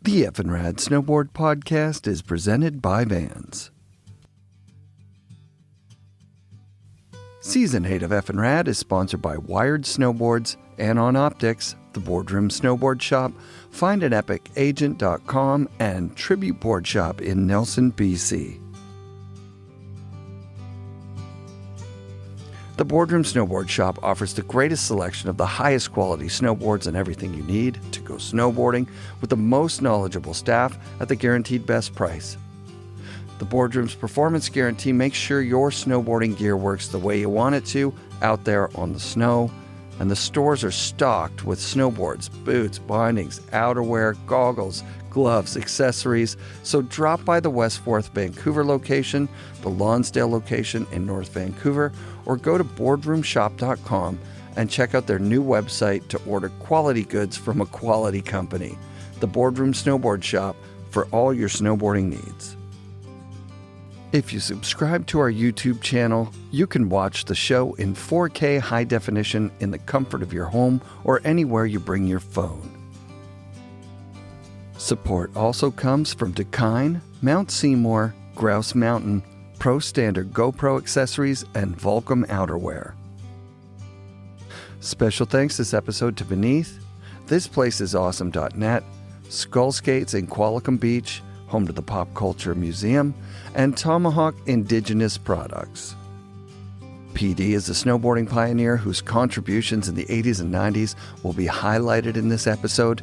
The FNRad Snowboard Podcast is presented by Vans. Season 8 of FNRad is sponsored by Wired Snowboards, Anon Optics, the Boardroom Snowboard Shop, FindAnEpicAgent.com, and Tribute Board Shop in Nelson, BC. The Boardroom Snowboard Shop offers the greatest selection of the highest quality snowboards and everything you need to go snowboarding with the most knowledgeable staff at the guaranteed best price. The Boardroom's performance guarantee makes sure your snowboarding gear works the way you want it to out there on the snow, and the stores are stocked with snowboards, boots, bindings, outerwear, goggles, gloves, accessories. So drop by the West 4th Vancouver location, the Lonsdale location in North Vancouver, or go to boardroomshop.com and check out their new website to order quality goods from a quality company. The Boardroom Snowboard Shop for all your snowboarding needs. If you subscribe to our YouTube channel, you can watch the show in 4K high definition in the comfort of your home or anywhere you bring your phone. Support also comes from Dakine, Mount Seymour, Grouse Mountain, Pro Standard GoPro accessories, and Volcom outerwear. Special thanks this episode to Beneath, ThisPlaceIsAwesome.net, Skull Skates in Qualicum Beach, home to the Pop Culture Museum, and Tomahawk Indigenous Products. PD is a snowboarding pioneer whose contributions in the 80s and 90s will be highlighted in this episode.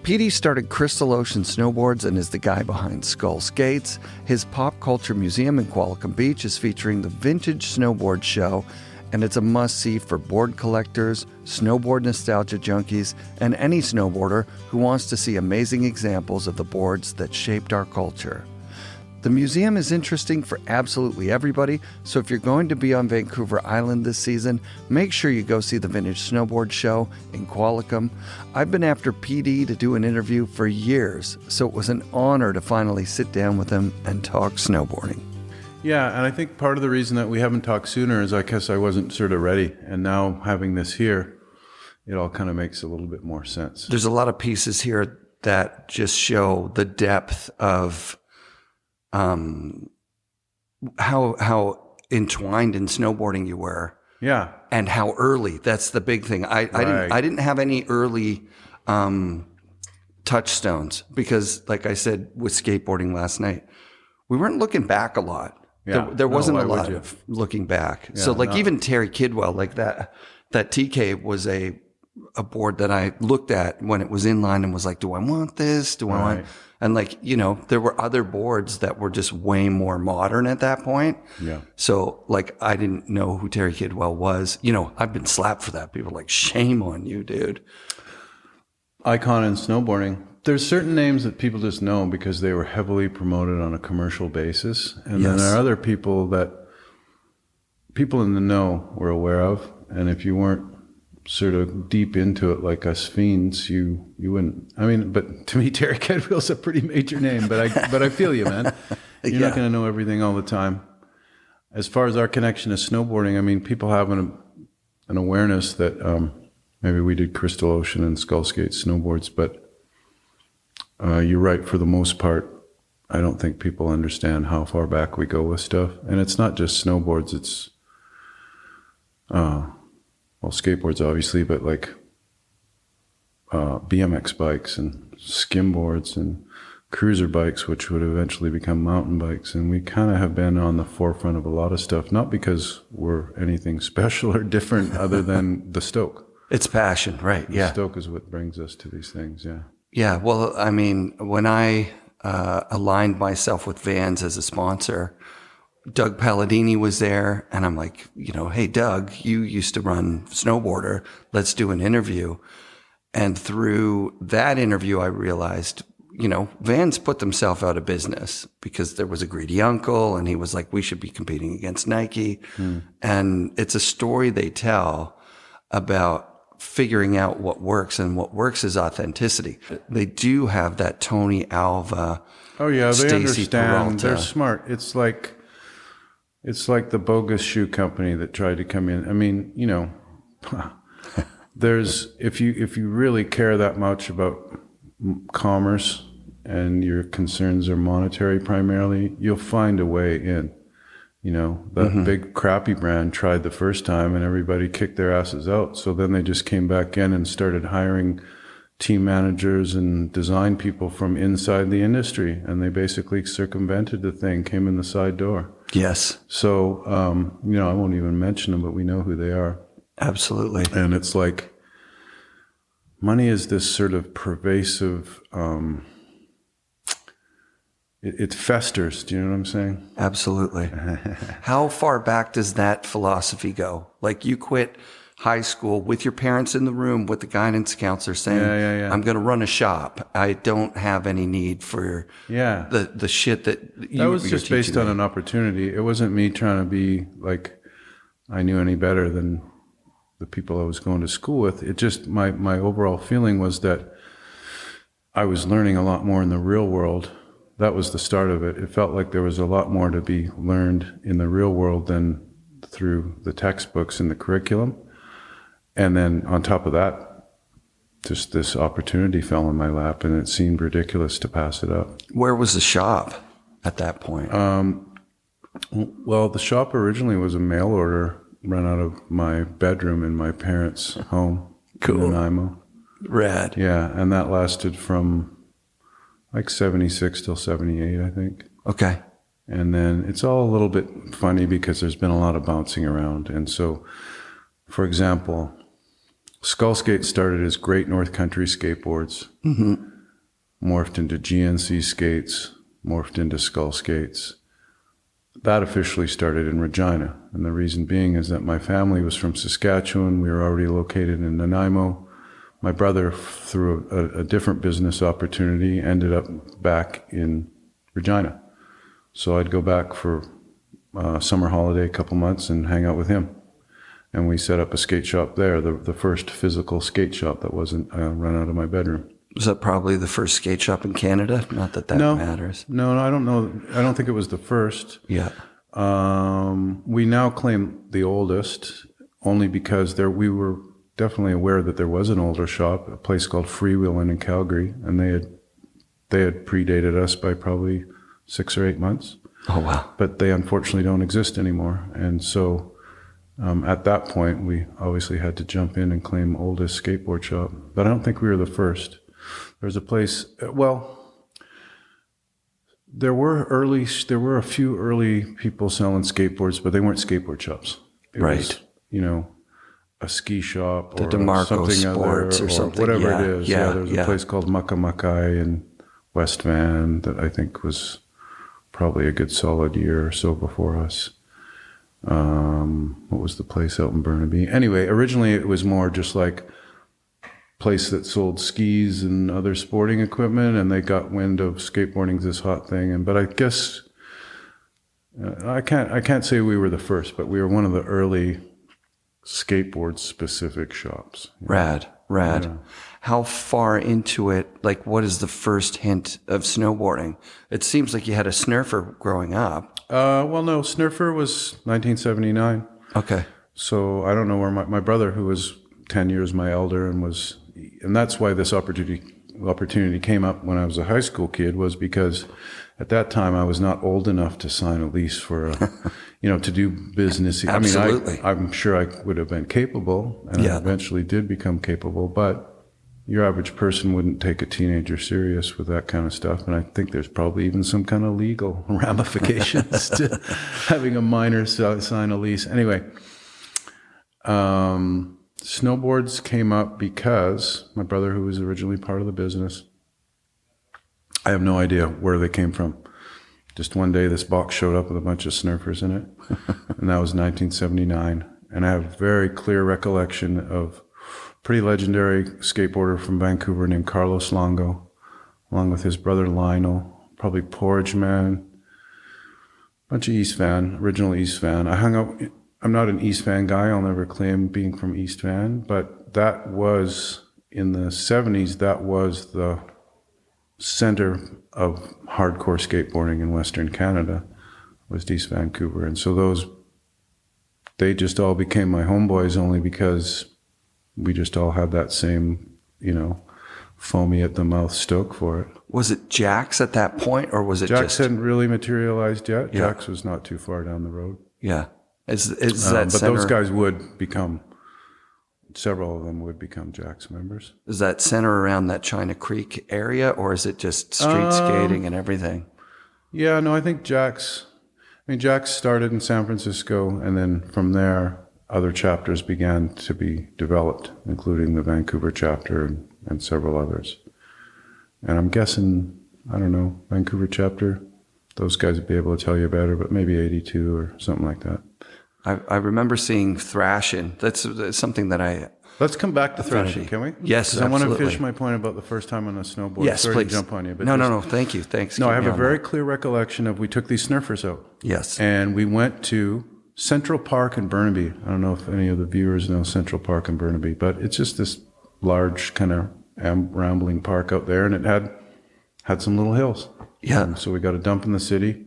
PD started Crystal Ocean Snowboards and is the guy behind Skull Skates. His Pop Culture Museum in Qualicum Beach is featuring the Vintage Snowboard Show, and it's a must-see for board collectors, snowboard nostalgia junkies, and any snowboarder who wants to see amazing examples of the boards that shaped our culture. The museum is interesting for absolutely everybody, so if you're going to be on Vancouver Island this season, make sure you go see the Vintage Snowboard Show in Qualicum. I've been after PD to do an interview for years, so it was an honor to finally sit down with him and talk snowboarding. Yeah, and I think part of the reason that we haven't talked sooner is I guess I wasn't sort of ready, and now having this here, it all kind of makes a little bit more sense. There's a lot of pieces here that just show the depth of how entwined in snowboarding you were. Yeah. And how early. That's the big thing. I didn't have any early touchstones because, like I said with skateboarding last night, we weren't looking back a lot. Yeah. There wasn't a lot of looking back. Yeah, so even Terry Kidwell, like that TK was a board that I looked at when it was in line and was like, do I want this? Do I want... And there were other boards that were just way more modern at that point. Yeah. So I didn't know who Terry Kidwell was. I've been slapped for that. People are like, shame on you, dude. Icon in snowboarding. There's certain names that people just know because they were heavily promoted on a commercial basis. And then there are other people that people in the know were aware of. And if you weren't sort of deep into it like us fiends, you wouldn't. I mean, but to me, Terry Kedwell's a pretty major name, but I feel you, man. You're not going to know everything all the time. As far as our connection to snowboarding, I mean, people have an awareness that maybe we did Crystal Ocean and Skull Skates snowboards, but you're right, for the most part, I don't think people understand how far back we go with stuff. And it's not just snowboards, it's skateboards, obviously, but BMX bikes and skimboards and cruiser bikes, which would eventually become mountain bikes. And we kind of have been on the forefront of a lot of stuff, not because we're anything special or different other than the stoke. It's passion, right? The stoke is what brings us to these things, yeah. Yeah, well, I mean, when I aligned myself with Vans as a sponsor, Doug Palladini was there, and I'm like, hey, Doug, you used to run Snowboarder. Let's do an interview. And through that interview, I realized, Vans put themselves out of business because there was a greedy uncle, and he was like, we should be competing against Nike. And it's a story they tell about figuring out what works, and what works is authenticity. They do have that Tony Alva. Oh, yeah, they Stacey understand. Peralta. They're smart. It's like the bogus shoe company that tried to come in. I mean, there's if you really care that much about commerce and your concerns are monetary primarily, you'll find a way in. You know, that big crappy brand tried the first time and everybody kicked their asses out. So then they just came back in and started hiring team managers and design people from inside the industry. And they basically circumvented the thing, came in the side door. Yes. So, you know, I won't even mention them, but we know who they are. Absolutely. And it's like, money is this sort of pervasive, it festers. Do you know what I'm saying? Absolutely. How far back does that philosophy go? Like you quit high school with your parents in the room with the guidance counselor saying, I'm going to run a shop. I don't have any need for the shit that you. That was just based on an opportunity. It wasn't me trying to be like I knew any better than the people I was going to school with. It just, my overall feeling was that I was learning a lot more in the real world. That was the start of it. It felt like there was a lot more to be learned in the real world than through the textbooks and the curriculum. And then on top of that, just this opportunity fell in my lap and it seemed ridiculous to pass it up. Where was the shop at that point? Well, the shop originally was a mail order run out of my bedroom in my parents' home in Nanaimo. Rad. Yeah, and that lasted from like 76 till 78, I think. Okay. And then it's all a little bit funny because there's been a lot of bouncing around. And so, for example, Skull Skate started as Great North Country Skateboards, morphed into GNC Skates, morphed into Skull Skates. That officially started in Regina. And the reason being is that my family was from Saskatchewan. We were already located in Nanaimo. My brother, through a different business opportunity, ended up back in Regina. So I'd go back for summer holiday, a couple months, and hang out with him. And we set up a skate shop there, the first physical skate shop that wasn't run out of my bedroom. Was that probably the first skate shop in Canada? Not that matters. No, I don't know. I don't think it was the first. Yeah. We now claim the oldest only because we were definitely aware that there was an older shop, a place called Freewheelin' in Calgary, and they had predated us by probably 6 or 8 months. Oh, wow. But they unfortunately don't exist anymore. And so at that point, we obviously had to jump in and claim oldest skateboard shop. But I don't think we were the first. There's a place, there were a few early people selling skateboards, but they weren't skateboard shops. It was, you know, a ski shop or something Sports or something. Whatever it is. Yeah, there's a place called Muckamuckai in West Van that I think was probably a good solid year or so before us. What was the place out in Burnaby? Anyway, originally it was more just like a place that sold skis and other sporting equipment, and they got wind of skateboarding's this hot thing. But I guess I can't say we were the first, but we were one of the early skateboard specific shops. Rad. Yeah. How far into it, like what is the first hint of snowboarding? It seems like you had a snurfer growing up. Well, no, snurfer was 1979. Okay. So I don't know where my brother, who was 10 years my elder and that's why this opportunity came up when I was a high school kid, was because at that time I was not old enough to sign a lease for to do business. Absolutely. I mean, I'm sure I would have been capable, and I eventually did become capable, but your average person wouldn't take a teenager serious with that kind of stuff. And I think there's probably even some kind of legal ramifications to having a minor sign a lease. Anyway, snowboards came up because my brother, who was originally part of the business, I have no idea where they came from. Just one day, this box showed up with a bunch of snurfers in it, and that was 1979. And I have a very clear recollection of a pretty legendary skateboarder from Vancouver named Carlos Longo, along with his brother Lionel, probably Porridge Man, bunch of East Van, original East Van. I'm not an East Van guy. I'll never claim being from East Van, but that was, in the 70s, that was the center of hardcore skateboarding in Western Canada, was East Vancouver. And so they just all became my homeboys only because we just all had that same, foamy at the mouth stoke for it. Was it Jack's at that point, or was it Jack's just... hadn't really materialized yet. Yeah. Jack's was not too far down the road. Yeah. Is that but those guys would become, several of them would become Jack's members. Is that center around that China Creek area, or is it just street skating and everything? Yeah, no, I think Jack's started in San Francisco, and then from there, other chapters began to be developed, including the Vancouver chapter and several others. And I'm guessing, I don't know, Vancouver chapter, those guys would be able to tell you better, but maybe 82 or something like that. I remember seeing thrashing. That's something that I... Let's come back to thrashing, can we? Yes, absolutely. I want to finish my point about the first time on a snowboard. Yes, Sorry please. to jump on you. But no. Thank you. Thanks. No, I have a very clear recollection of we took these snurfers out. Yes. And we went to Central Park in Burnaby. I don't know if any of the viewers know Central Park in Burnaby, but it's just this large kind of rambling park out there, and it had some little hills. Yeah. So we got a dump in the city.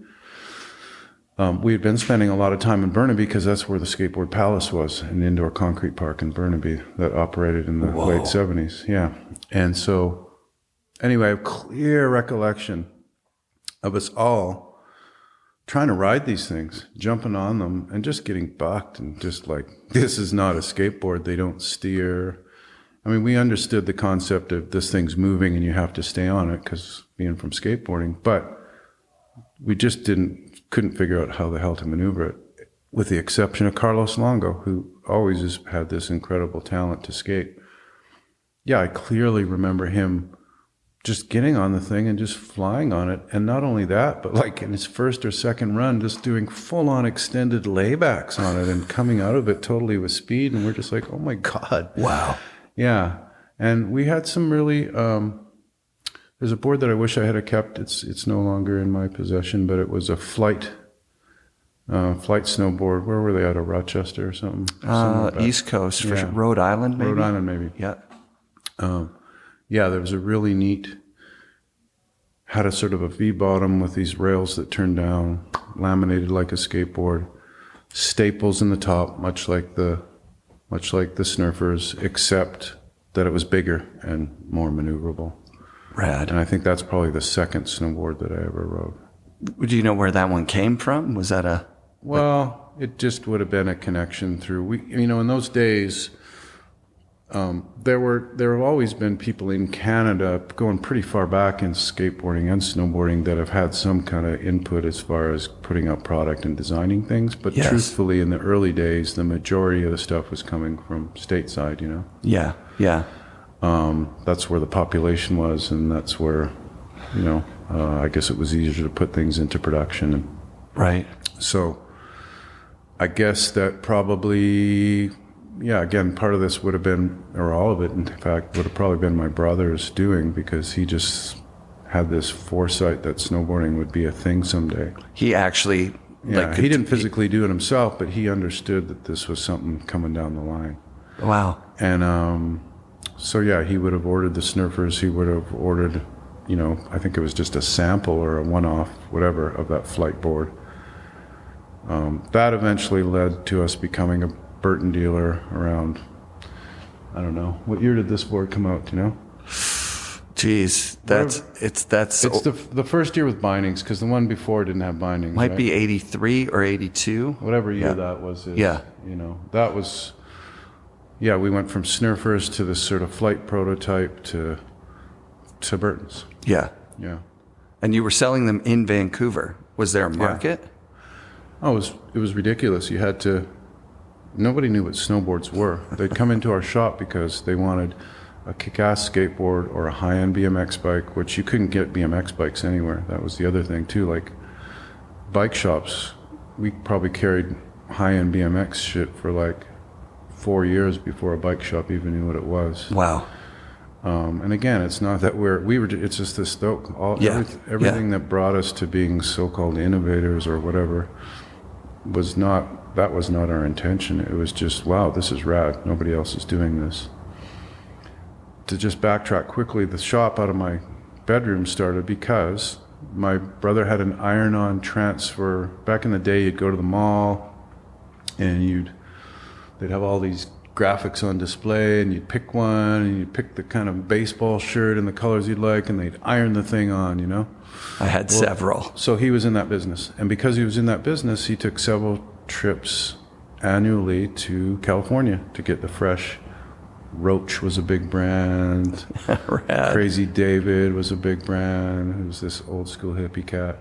We had been spending a lot of time in Burnaby because that's where the Skateboard Palace was, an indoor concrete park in Burnaby that operated in the late 70s. Yeah. And so, anyway, a clear recollection of us all trying to ride these things, jumping on them, and just getting bucked, and just like, this is not a skateboard. They don't steer. I mean, we understood the concept of this thing's moving and you have to stay on it because being from skateboarding, but we just couldn't figure out how the hell to maneuver it, with the exception of Carlos Longo, who always has had this incredible talent to skate. Yeah, I clearly remember him just getting on the thing and just flying on it. And not only that, but like in his first or second run, just doing full-on extended laybacks on it and coming out of it totally with speed. And we're just like, oh my God. Wow. Yeah. And we had some really... there's a board that I wish I had kept. It's no longer in my possession, but it was a flight snowboard. Where were they out of Rochester or something? East Coast, for sure. Rhode Island, maybe? Rhode Island, maybe. Yeah. Yeah, there was a really neat, had a sort of a V-bottom with these rails that turned down, laminated like a skateboard, staples in the top, much like the Snurfers, except that it was bigger and more maneuverable. Rad. And I think that's probably the second snowboard that I ever rode. Do you know where that one came from? Was that a... Well, it just would have been a connection through... in those days, there have always been people in Canada going pretty far back in skateboarding and snowboarding that have had some kind of input as far as putting out product and designing things. But truthfully, in the early days, the majority of the stuff was coming from stateside, Yeah, yeah. That's where the population was, and that's where, I guess it was easier to put things into production. Right. So I guess that probably, again, part of this would have been, or all of it, in fact, would have probably been my brother's doing, because he just had this foresight that snowboarding would be a thing someday. He actually... he didn't physically do it himself, but he understood that this was something coming down the line. Wow. And... So he would have ordered the Snurfers. He would have ordered, I think it was just a sample or a one-off, whatever, of that flight board. That eventually led to us becoming a Burton dealer around, I don't know, what year did this board come out? Do you know? Jeez, it's the first year with bindings, because the one before didn't have bindings. Might be 83 or 82. Whatever year that was. That was. Yeah, we went from Snurfers to this sort of flight prototype to Burton's. Yeah. Yeah. And you were selling them in Vancouver. Was there a market? Oh, it was ridiculous. You had to... Nobody knew what snowboards were. They'd come into our shop because they wanted a kick-ass skateboard or a high-end BMX bike, which you couldn't get BMX bikes anywhere. That was the other thing, too. Like, bike shops, we probably carried high-end BMX shit for like 4 years before a bike shop even knew what it was. Wow. And again, it's not that it's just this stoke. Everything that brought us to being so-called innovators or whatever was not our intention. It was just, wow, this is rad. Nobody else is doing this. To just backtrack quickly, the shop out of my bedroom started because my brother had an iron-on transfer. Back in the day, you'd go to the mall and they'd have all these graphics on display, and you'd pick one, and you'd pick the kind of baseball shirt and the colors you'd like, and they'd iron the thing on, you know? I had several. So he was in that business. And because he was in that business, he took several trips annually to California to get the fresh. Roach was a big brand. Crazy David was a big brand. Who's this old school hippie cat?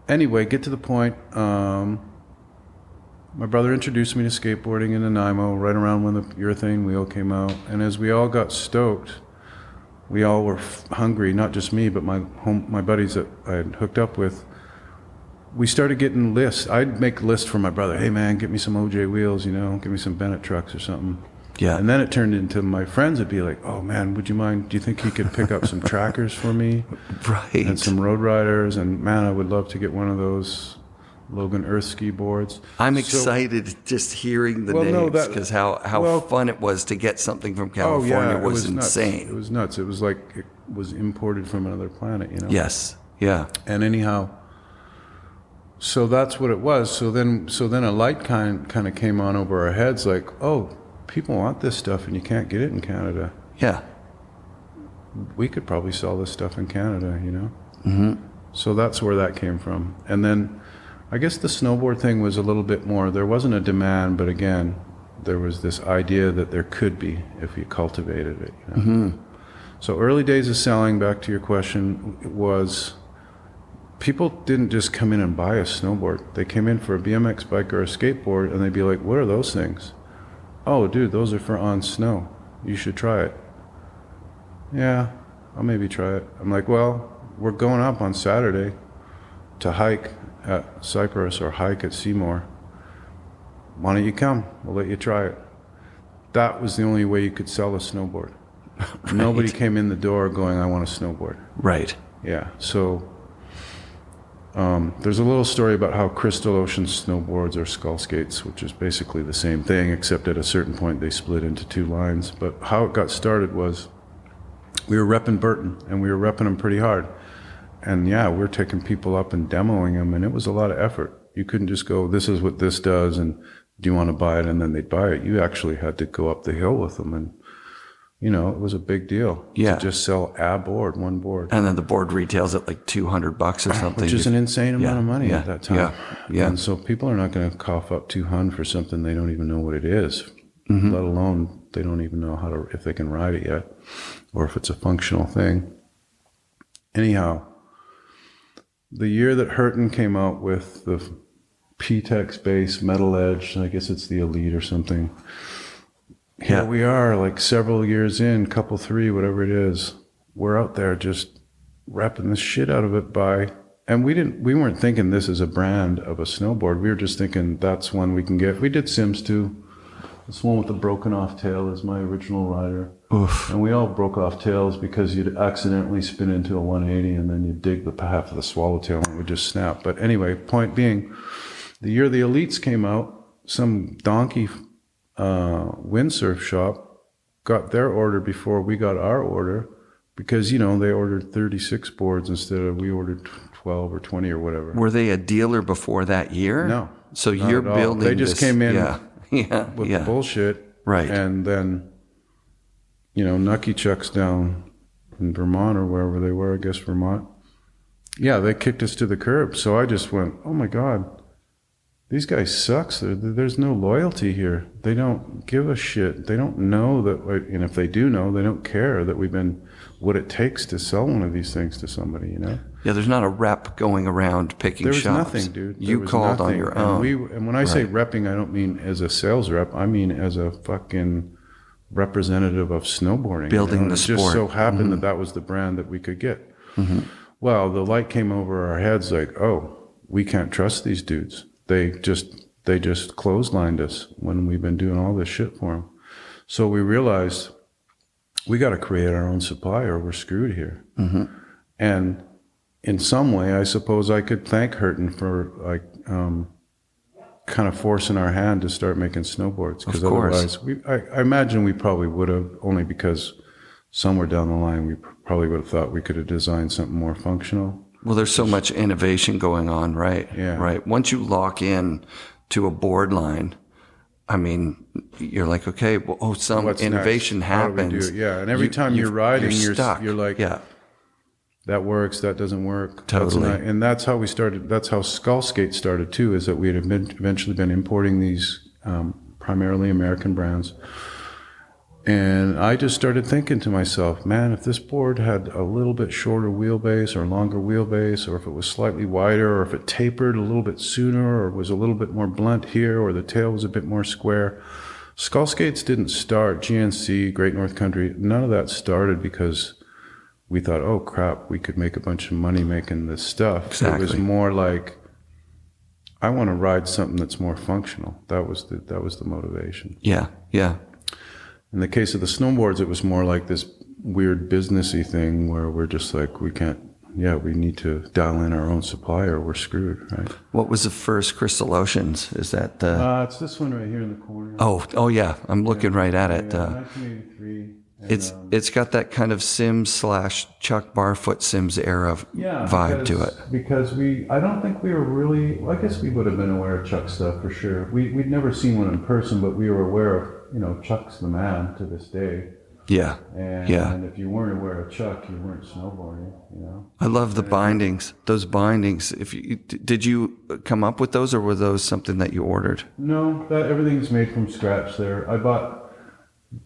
Anyway, get to the point. My brother introduced me to skateboarding in Nanaimo right around when the urethane wheel came out. And as we all got stoked, we all were hungry, not just me, but my buddies that I had hooked up with. We started getting lists. I'd make lists for my brother. Hey, man, get me some OJ wheels, you know, give me some Bennett trucks or something. Yeah. And then it turned into my friends would be like, oh, man, would you mind? Do you think he could pick up some trackers for me? Right. And some road riders. And, man, I would love to get one of those Logan Earth ski boards. I'm excited just hearing the names because how fun it was to get something from California was insane. Nuts. It was nuts. It was like it was imported from another planet, you know? Yes. Yeah. And anyhow, so that's what it was. So then a light kind of came on over our heads like, oh, people want this stuff and you can't get it in Canada. Yeah. We could probably sell this stuff in Canada, you know? Mm-hmm. So that's where that came from. And then I guess the snowboard thing was a little bit more, there wasn't a demand, but again, there was this idea that there could be if you cultivated it. You know? Mm-hmm. So early days of selling, back to your question, was people didn't just come in and buy a snowboard. They came in for a BMX bike or a skateboard and they'd be like, what are those things? Oh, dude, those are for on snow. You should try it. Yeah, I'll maybe try it. I'm like, well, we're going up on Saturday to hike at Cypress or hike at Seymour. Why don't you come? We'll let you try it. That was the only way you could sell a snowboard. Right. Nobody came in the door going, I want a snowboard. Right. Yeah, so there's a little story about how Crystal Ocean Snowboards or Skull Skates, which is basically the same thing, except at a certain point they split into two lines. But how it got started was we were repping Burton, and we were repping them pretty hard. And yeah, we're taking people up and demoing them, and it was a lot of effort. You couldn't just go, this is what this does, and do you want to buy it? And then they'd buy it. You actually had to go up the hill with them, and you know, it was a big deal to just sell a board, one board. And then the board retails at like $200 or something. Which is an insane amount of money at that time. Yeah. And so people are not going to cough up $200 for something they don't even know what it is, mm-hmm. let alone they don't even know if they can ride it yet, or if it's a functional thing. Anyhow, the year that Hurton came out with the P-Tex base metal edge, I guess it's the Elite or something. Here we are, like several years in, couple three, whatever it is. We're out there just repping the shit out of it and we weren't thinking this is a brand of a snowboard. We were just thinking that's one we can get. We did Sims too. This one with the broken off tail is my original rider. Oof. And we all broke off tails because you'd accidentally spin into a 180 and then you'd dig the half of the swallowtail and it would just snap. But anyway, point being, the year the Elites came out, some donkey windsurf shop got their order before we got our order because, you know, they ordered 36 boards instead of we ordered 12 or 20 or whatever. Were they a dealer before that year? No. So you're building They just came in with the bullshit. Right. And then, you know, Nucky Chucks down in Vermont or wherever they were, I guess Vermont. Yeah, they kicked us to the curb. So I just went, oh my God. These guys sucks. There's no loyalty here. They don't give a shit. They don't know that, and if they do know, they don't care that we've been what it takes to sell one of these things to somebody, you know? Yeah, there's not a rep going around picking shops. There was nothing, dude. You called on your own. And when I say repping, I don't mean as a sales rep. I mean as a fucking representative of snowboarding. Building the sport. It just so happened that was the brand that we could get. Mm-hmm. Well, the light came over our heads like, oh, we can't trust these dudes. They just clotheslined us when we've been doing all this shit for them. So we realized we got to create our own supply or we're screwed here. Mm-hmm. And in some way, I suppose I could thank Hurton for like kind of forcing our hand to start making snowboards. Because otherwise, I imagine we probably would have, only because somewhere down the line we probably would have thought we could have designed something more functional. Well, there's so much innovation going on, right? Yeah. Right. Once you lock in to a board line, I mean, you're like, okay, well, some What's innovation next? How do we happens. do it? Yeah, and every time you're riding, you're stuck. You're like, yeah, that works, that doesn't work. Totally. And that's how we started. That's how Skull Skate started too. Is that we had eventually been importing these primarily American brands. And I just started thinking to myself, man, if this board had a little bit shorter wheelbase or longer wheelbase, or if it was slightly wider, or if it tapered a little bit sooner, or was a little bit more blunt here, or the tail was a bit more square. Skull Skates didn't start, GNC, Great North Country, none of that started because we thought, oh crap, we could make a bunch of money making this stuff. Exactly. It was more like, I want to ride something that's more functional. That was the motivation. Yeah. In the case of the snowboards, it was more like this weird businessy thing where we're just like, we need to dial in our own supply or we're screwed, right? What was the first Crystal Oceans? Is that the... It's this one right here in the corner. Oh yeah. I'm looking right at it. 1983. And, It's got that kind of Sims / Chuck Barfoot Sims era vibe to it. Because I don't think we were really, well, I guess we would have been aware of Chuck stuff for sure. We'd never seen one in person, but we were aware of, Chuck's the man to this day. Yeah. And if you weren't aware of Chuck, you weren't snowboarding, I love the bindings. Those bindings. Did you come up with those or were those something that you ordered? No, everything's made from scratch there. I bought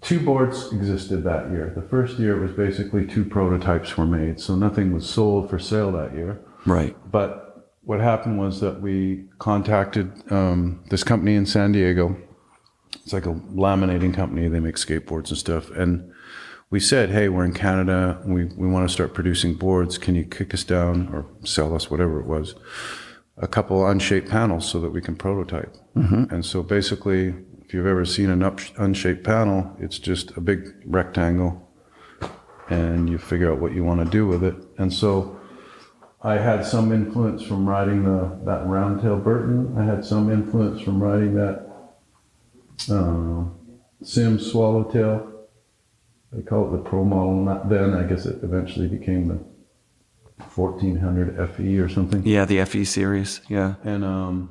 2 boards existed that year. The first year was basically 2 prototypes were made, so nothing was sold for sale that year. Right. But what happened was that we contacted this company in San Diego. It's like a laminating company. They make skateboards and stuff. And we said, hey, we're in Canada. We want to start producing boards. Can you kick us down or sell us, whatever it was, a couple unshaped panels so that we can prototype? Mm-hmm. And so basically, if you've ever seen an unshaped panel, it's just a big rectangle and you figure out what you want to do with it. And so I had some influence from riding that roundtail Burton. I had some influence from riding that Sims Swallowtail. They call it the Pro model. Then I guess it eventually became the 1400 FE or something. Yeah, the FE series. Yeah. And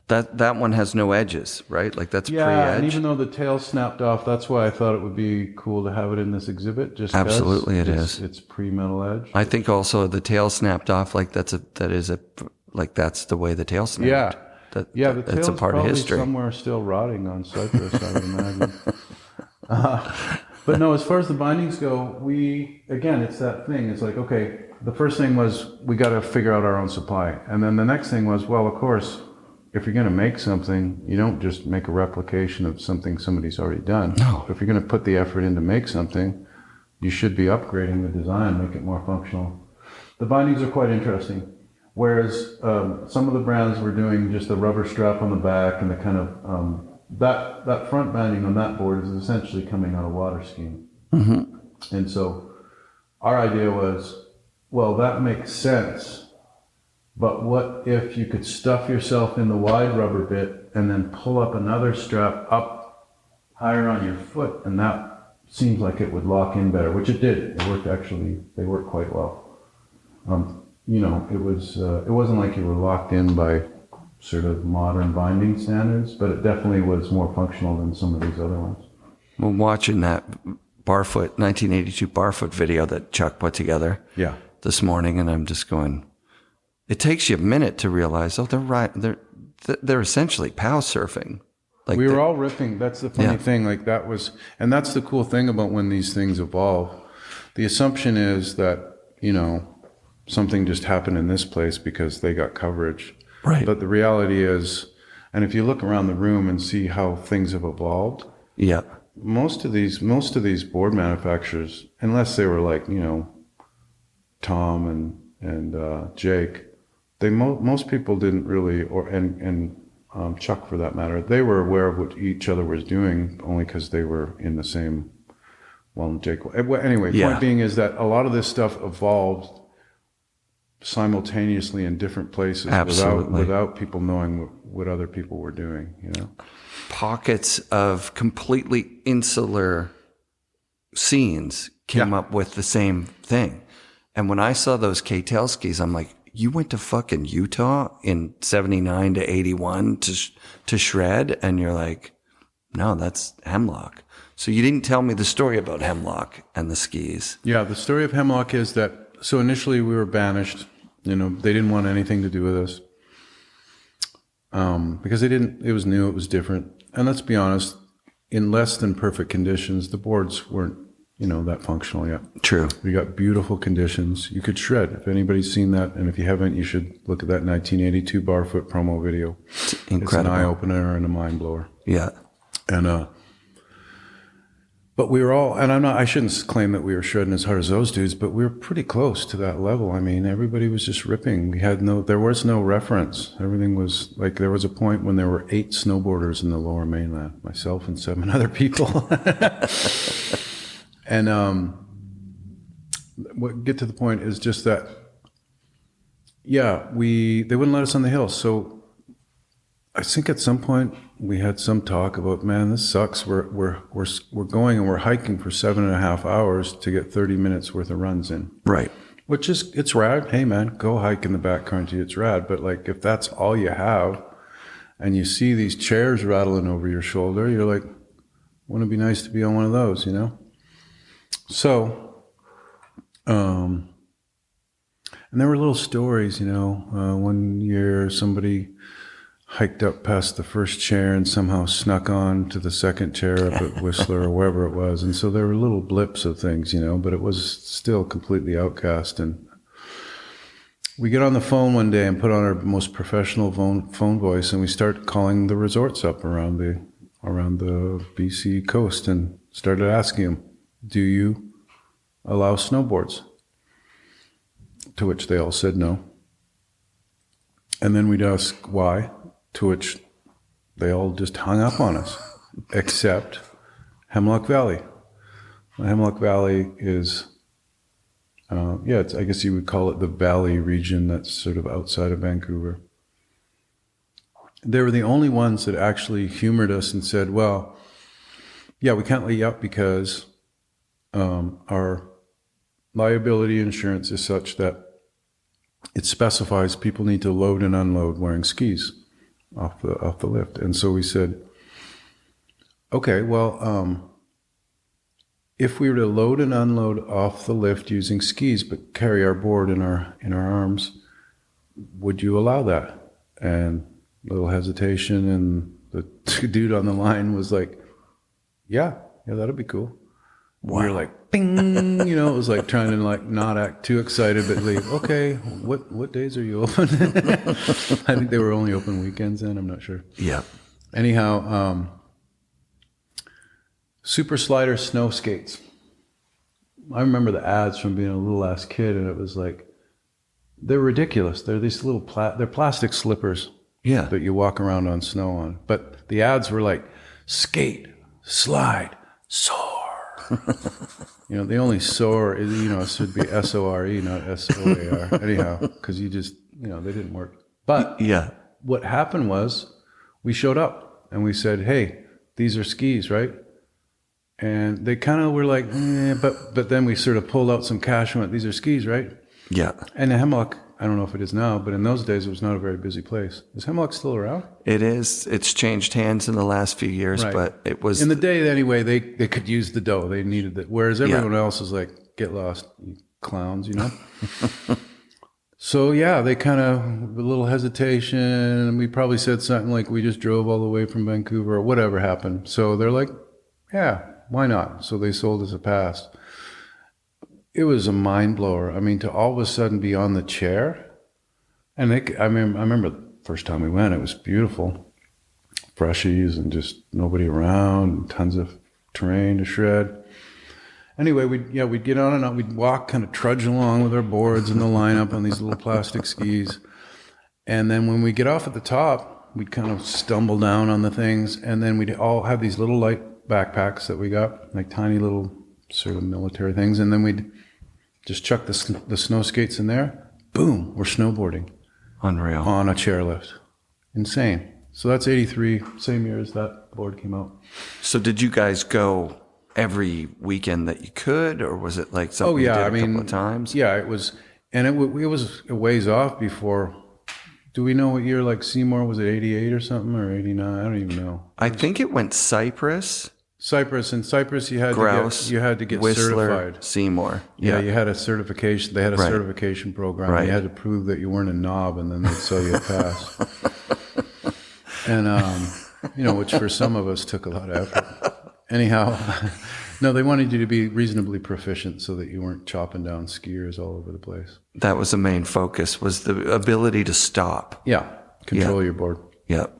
that one has no edges, right? Like that's pre-edge. And even though the tail snapped off, that's why I thought it would be cool to have it in this exhibit. Just absolutely, it's pre-metal edge. I think also the tail snapped off. Like that's the way the tail snapped. Yeah. The tail's a part of history. Somewhere still rotting on Cyprus, I would imagine. But no, as far as the bindings go, it's that thing. It's like, okay, the first thing was we got to figure out our own supply. And then the next thing was, well, of course, if you're going to make something, you don't just make a replication of something somebody's already done. No. If you're going to put the effort in to make something, you should be upgrading the design, make it more functional. The bindings are quite interesting. Whereas some of the brands were doing just the rubber strap on the back and the kind of that front binding on that board is essentially coming out of water skiing. Mm-hmm. And so our idea was, well, that makes sense, but what if you could stuff yourself in the wide rubber bit and then pull up another strap up higher on your foot, and that seems like it would lock in better, which it did. They worked quite well. It wasn't like you were locked in by sort of modern binding standards, but it definitely was more functional than some of these other ones. Well, watching that 1982 Barfoot video that Chuck put together this morning, and I'm just going, it takes you a minute to realize, they're right. They're essentially POW surfing. Like we were all ripping. That's the funny thing. Like and that's the cool thing about when these things evolve. The assumption is that, something just happened in this place because they got coverage. Right. But the reality is, and if you look around the room and see how things have evolved, most of these board manufacturers, unless they were like, Tom and Jake, most people didn't really, and Chuck for that matter, they were aware of what each other was doing only because they were in the same. Well, Jake. Anyway, point being is that a lot of this stuff evolved simultaneously in different places without people knowing what other people were doing. Pockets of completely insular scenes came up with the same thing. And when I saw those K-tail skis, I'm like, you went to fucking Utah in 79 to 81 to shred? And you're like, No, that's Hemlock. So you didn't tell me the story about Hemlock and the skis. Yeah, the story of Hemlock is that, so initially we were banished. They didn't want anything to do with us. Because it was new, it was different. And let's be honest, in less than perfect conditions, the boards weren't, that functional yet. True. We got beautiful conditions. You could shred. If anybody's seen that, and if you haven't, you should look at that 1982 Barfoot promo video. It's incredible. It's an eye-opener and a mind-blower. Yeah. And, but we were all, and I shouldn't claim that we were shredding as hard as those dudes, but we were pretty close to that level. I mean, everybody was just ripping. There was no reference. Everything was like, there was a point when there were 8 snowboarders in the Lower Mainland, myself and 7 other people. And what get to the point is just that, they wouldn't let us on the hill. So I think at some point we had some talk about, man, this sucks. We're going and we're hiking for 7.5 hours to get 30 minutes worth of runs in. Right. Which is, it's rad. Hey man, go hike in the back country. It's rad. But like, if that's all you have and you see these chairs rattling over your shoulder, you're like, wouldn't it be nice to be on one of those, So, and there were little stories, one year somebody hiked up past the first chair and somehow snuck on to the second chair up at Whistler or wherever it was. And so there were little blips of things, but it was still completely outcast. And we get on the phone one day and put on our most professional phone voice, and we start calling the resorts up around the BC coast and started asking them, do you allow snowboards? To which they all said no. And then we'd ask why, to which they all just hung up on us, except Hemlock Valley. Hemlock Valley is, I guess you would call it the valley region that's sort of outside of Vancouver. They were the only ones that actually humored us and said, well, we can't let you up because our liability insurance is such that it specifies people need to load and unload wearing skis off the lift. And so we said, okay, well, if we were to load and unload off the lift using skis but carry our board in our arms, would you allow that? And a little hesitation, and the dude on the line was like, yeah, that'd be cool. Wow. We were like, bing, it was like trying to like not act too excited, but like, okay, what days are you open? I think they were only open weekends then, I'm not sure. Yeah. Anyhow, Super Slider snow skates. I remember the ads from being a little ass kid, and it was like, they're ridiculous. They're these little, they're plastic slippers that you walk around on snow on. But the ads were like, skate, slide, soar. The only soar is, it should be S-O-R-E, not S-O-A-R. Anyhow, because you just, they didn't work. But what happened was we showed up and we said, hey, these are skis, right? And they kind of were like, but then we sort of pulled out some cash and went, these are skis, right? Yeah. And the Hemlock, I don't know if it is now, but in those days, it was not a very busy place. Is Hemlock still around? It is. It's changed hands in the last few years, right. But it was... In the day, anyway, they could use the dough. They needed it. Whereas everyone else was like, get lost, you clowns, So, they kind of, a little hesitation, and we probably said something like, we just drove all the way from Vancouver, or whatever happened. So they're like, why not? So they sold us a pass. It was a mind blower. I mean, to all of a sudden be on the chair, and I remember the first time we went, it was beautiful, freshies and just nobody around, tons of terrain to shred. Anyway, we'd get on and on. We'd walk, kind of trudge along with our boards in the lineup on these little plastic skis, and then when we get off at the top, we'd kind of stumble down on the things, and then we'd all have these little light backpacks that we got, like tiny little sort of military things, and then we'd just chuck the snow skates in there. Boom, we're snowboarding. Unreal. On a chairlift. Insane. So that's 83, same year as that board came out. So did you guys go every weekend that you could, or was it like something you did a couple of times? Yeah, it was, and it was a ways off before Do we know what year, like Seymour, was it 88 or something, or 89? I don't even know. I think it went Cypress, In Cyprus, you had Grouse, to get Whistler, certified. Seymour. Yeah, you had a certification. They had a Right. certification program. Right. You had to prove that you weren't a knob, and then they'd sell you a pass. And which for some of us took a lot of effort. Anyhow, no, they wanted you to be reasonably proficient so that you weren't chopping down skiers all over the place. That was the main focus, was the ability to stop. Yeah, control your board. Yep.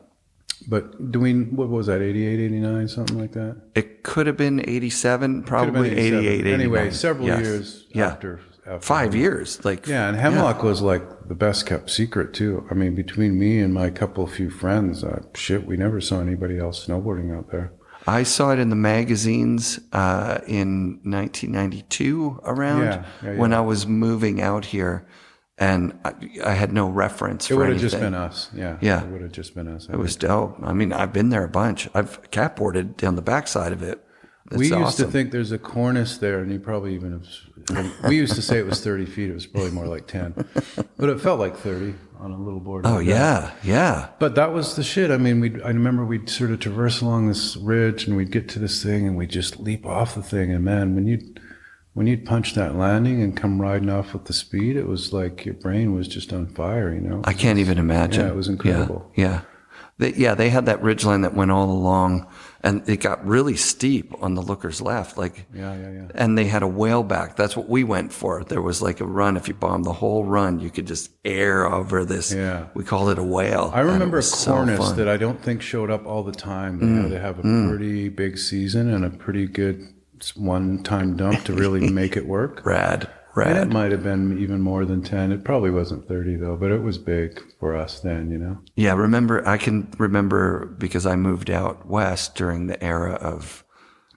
But what was that, 88, 89, something like that? It could have been 87, probably 88, 89. Anyway, several years after 5 years. And Hemlock was like the best kept secret too. I mean, between me and my few friends, we never saw anybody else snowboarding out there. I saw it in the magazines in 1992 around when I was moving out here, and I had no reference for anything. It would have just been us. Yeah. It would have just been us. It was dope. I mean, I've been there a bunch. I've catboarded down the backside of it. We used to think there's a cornice there, and you probably even have. We used to say it was 30 feet. It was probably more like 10, but it felt like 30 on a little board. Oh yeah. But that was the shit. I mean, I remember we'd sort of traverse along this ridge, and we'd get to this thing, and we'd just leap off the thing. And man, when you'd punch that landing and come riding off with the speed, it was like your brain was just on fire. I can't even imagine. Yeah, it was incredible. Yeah. They had that ridgeline that went all along, and it got really steep on the looker's left. And they had a whale back. That's what we went for. There was like a run. If you bombed the whole run, you could just air over this. Yeah. We called it a whale. I remember a cornice that I don't think showed up all the time. They have a pretty big season and a pretty good one-time dump to really make it work. Rad. And it might have been even more than 10. It probably wasn't 30 though, but it was big for us then, Yeah, I can remember because I moved out west during the era of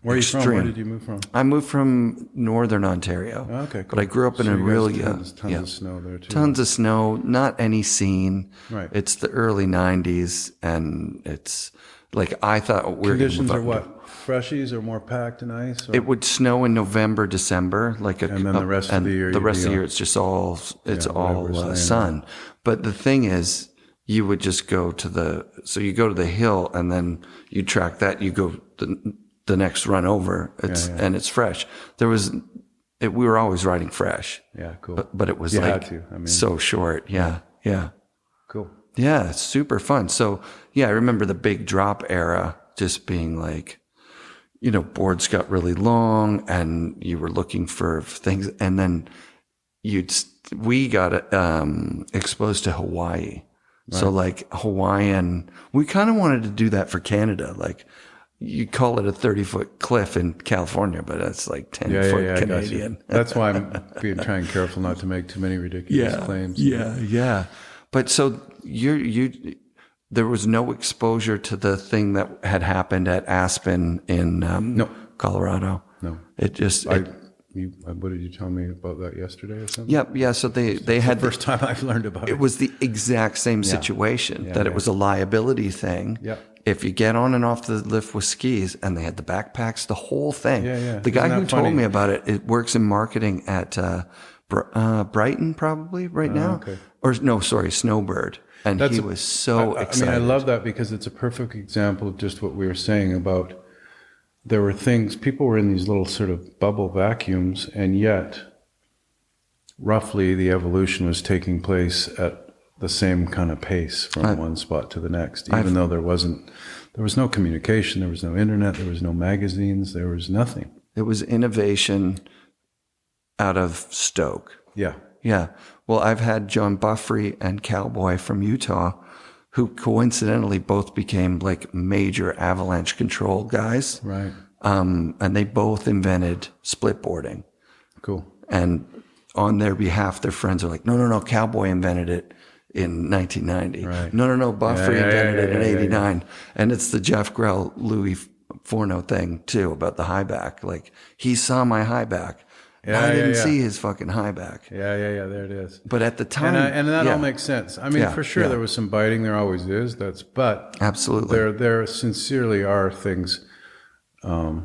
Where are you from? Where did you move from? I moved from northern Ontario. Oh, okay, cool. But I grew up in a really tons of snow there too. Tons of snow, not any scene. Right. It's the early 90s, and it's like I thought we were Conditions are what? Freshies or more packed and ice? Or? It would snow in November, December, and then the rest of the year. The rest of the year, it's just all sun. But the thing is, you would just go to the hill, and then you track that. You go the next run over. And it's fresh. We were always riding fresh. Yeah, cool. But it was so short. Yeah. Cool. Yeah, it's super fun. So I remember the big drop era just being like, boards got really long, and you were looking for things, and then we got exposed to Hawaii. Right. So like Hawaiian, we kind of wanted to do that for Canada. Like you call it a 30-foot cliff in California, but it's like 10-foot Canadian. That's why I'm trying careful not to make too many ridiculous claims. Yeah. But so there was no exposure to the thing that had happened at Aspen in Colorado. No. It just. What did you tell me about that yesterday or something? Yep. Yeah. So they had the first time I've learned about it. It was the exact same situation that it was a liability thing. Yeah. If you get on and off the lift with skis, and they had the backpacks, the whole thing. Yeah. The guy who told me about it works in marketing at Brighton probably right now. Okay. Snowboard. And he was so excited. I love that because it's a perfect example of just what we were saying about there were things, people were in these little sort of bubble vacuums, and yet roughly the evolution was taking place at the same kind of pace from one spot to the next, even though there was no communication, there was no internet, there was no magazines, there was nothing. It was innovation out of Stoke. Yeah. Yeah. Well, I've had John Buffrey and Cowboy from Utah, who coincidentally both became like major avalanche control guys. Right. And they both invented split boarding. Cool. And on their behalf, their friends are like, no, Cowboy invented it in 1990. Right. No, Buffrey invented it in 89. And it's the Jeff Grell, Louis Forno thing too, about the high back. Like he saw my high back. I didn't see his fucking high back. Yeah, there it is. But at the time... And that all makes sense. I mean, for sure there was some biting, there always is. But absolutely. There sincerely are things that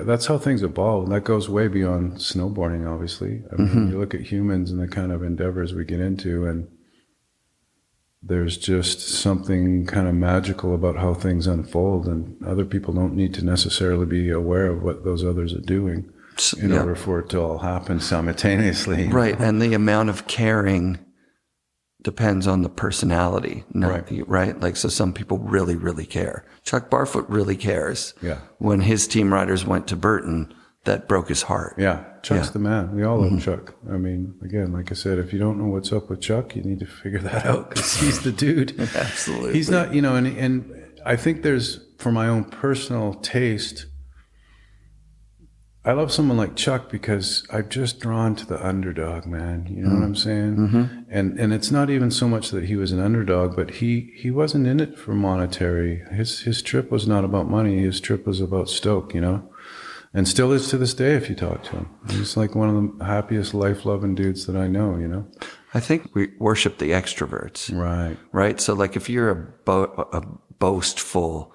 that's how things evolve. And that goes way beyond snowboarding, obviously. I mean, you look at humans and the kind of endeavors we get into, and there's just something kind of magical about how things unfold, and other people don't need to necessarily be aware of what those others are doing in order for it to all happen simultaneously. Right. And the amount of caring depends on the personality. Right. Like, so some people really, really care. Chuck Barfoot really cares. Yeah. When his team riders went to Burton, that broke his heart. Yeah. Chuck's the man. We all love Chuck. I mean, again, like I said, if you don't know what's up with Chuck, you need to figure that out, because he's the dude. Absolutely. He's not, and I think there's, for my own personal taste, I love someone like Chuck because I've just drawn to the underdog, man. You know what I'm saying? Mm-hmm. And it's not even so much that he was an underdog, but he wasn't in it for monetary. His trip was not about money. His trip was about stoke, and still is to this day if you talk to him. He's like one of the happiest, life-loving dudes that I know, I think we worship the extroverts. Right? So, like, if you're a boastful,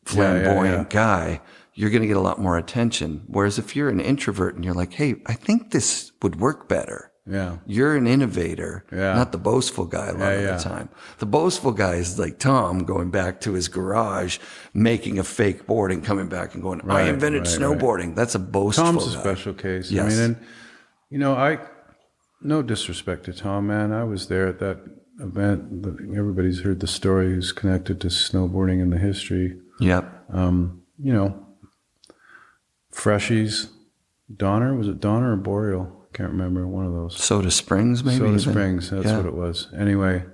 flamboyant guy, you're going to get a lot more attention. Whereas if you're an introvert and you're like, hey, I think this would work better. Yeah. You're an innovator, not the boastful guy a lot of the time. The boastful guy is like Tom going back to his garage, making a fake board and coming back and going, I invented snowboarding. Right. That's a boastful Tom's guy. A special case. Yes. I mean, no disrespect to Tom, man. I was there at that event. Everybody's heard the story who's connected to snowboarding and the history. Yep. Freshies, Donner, was it Donner or Boreal? Can't remember, one of those. Soda Springs, maybe? Soda Springs, that's what it was. Anyway,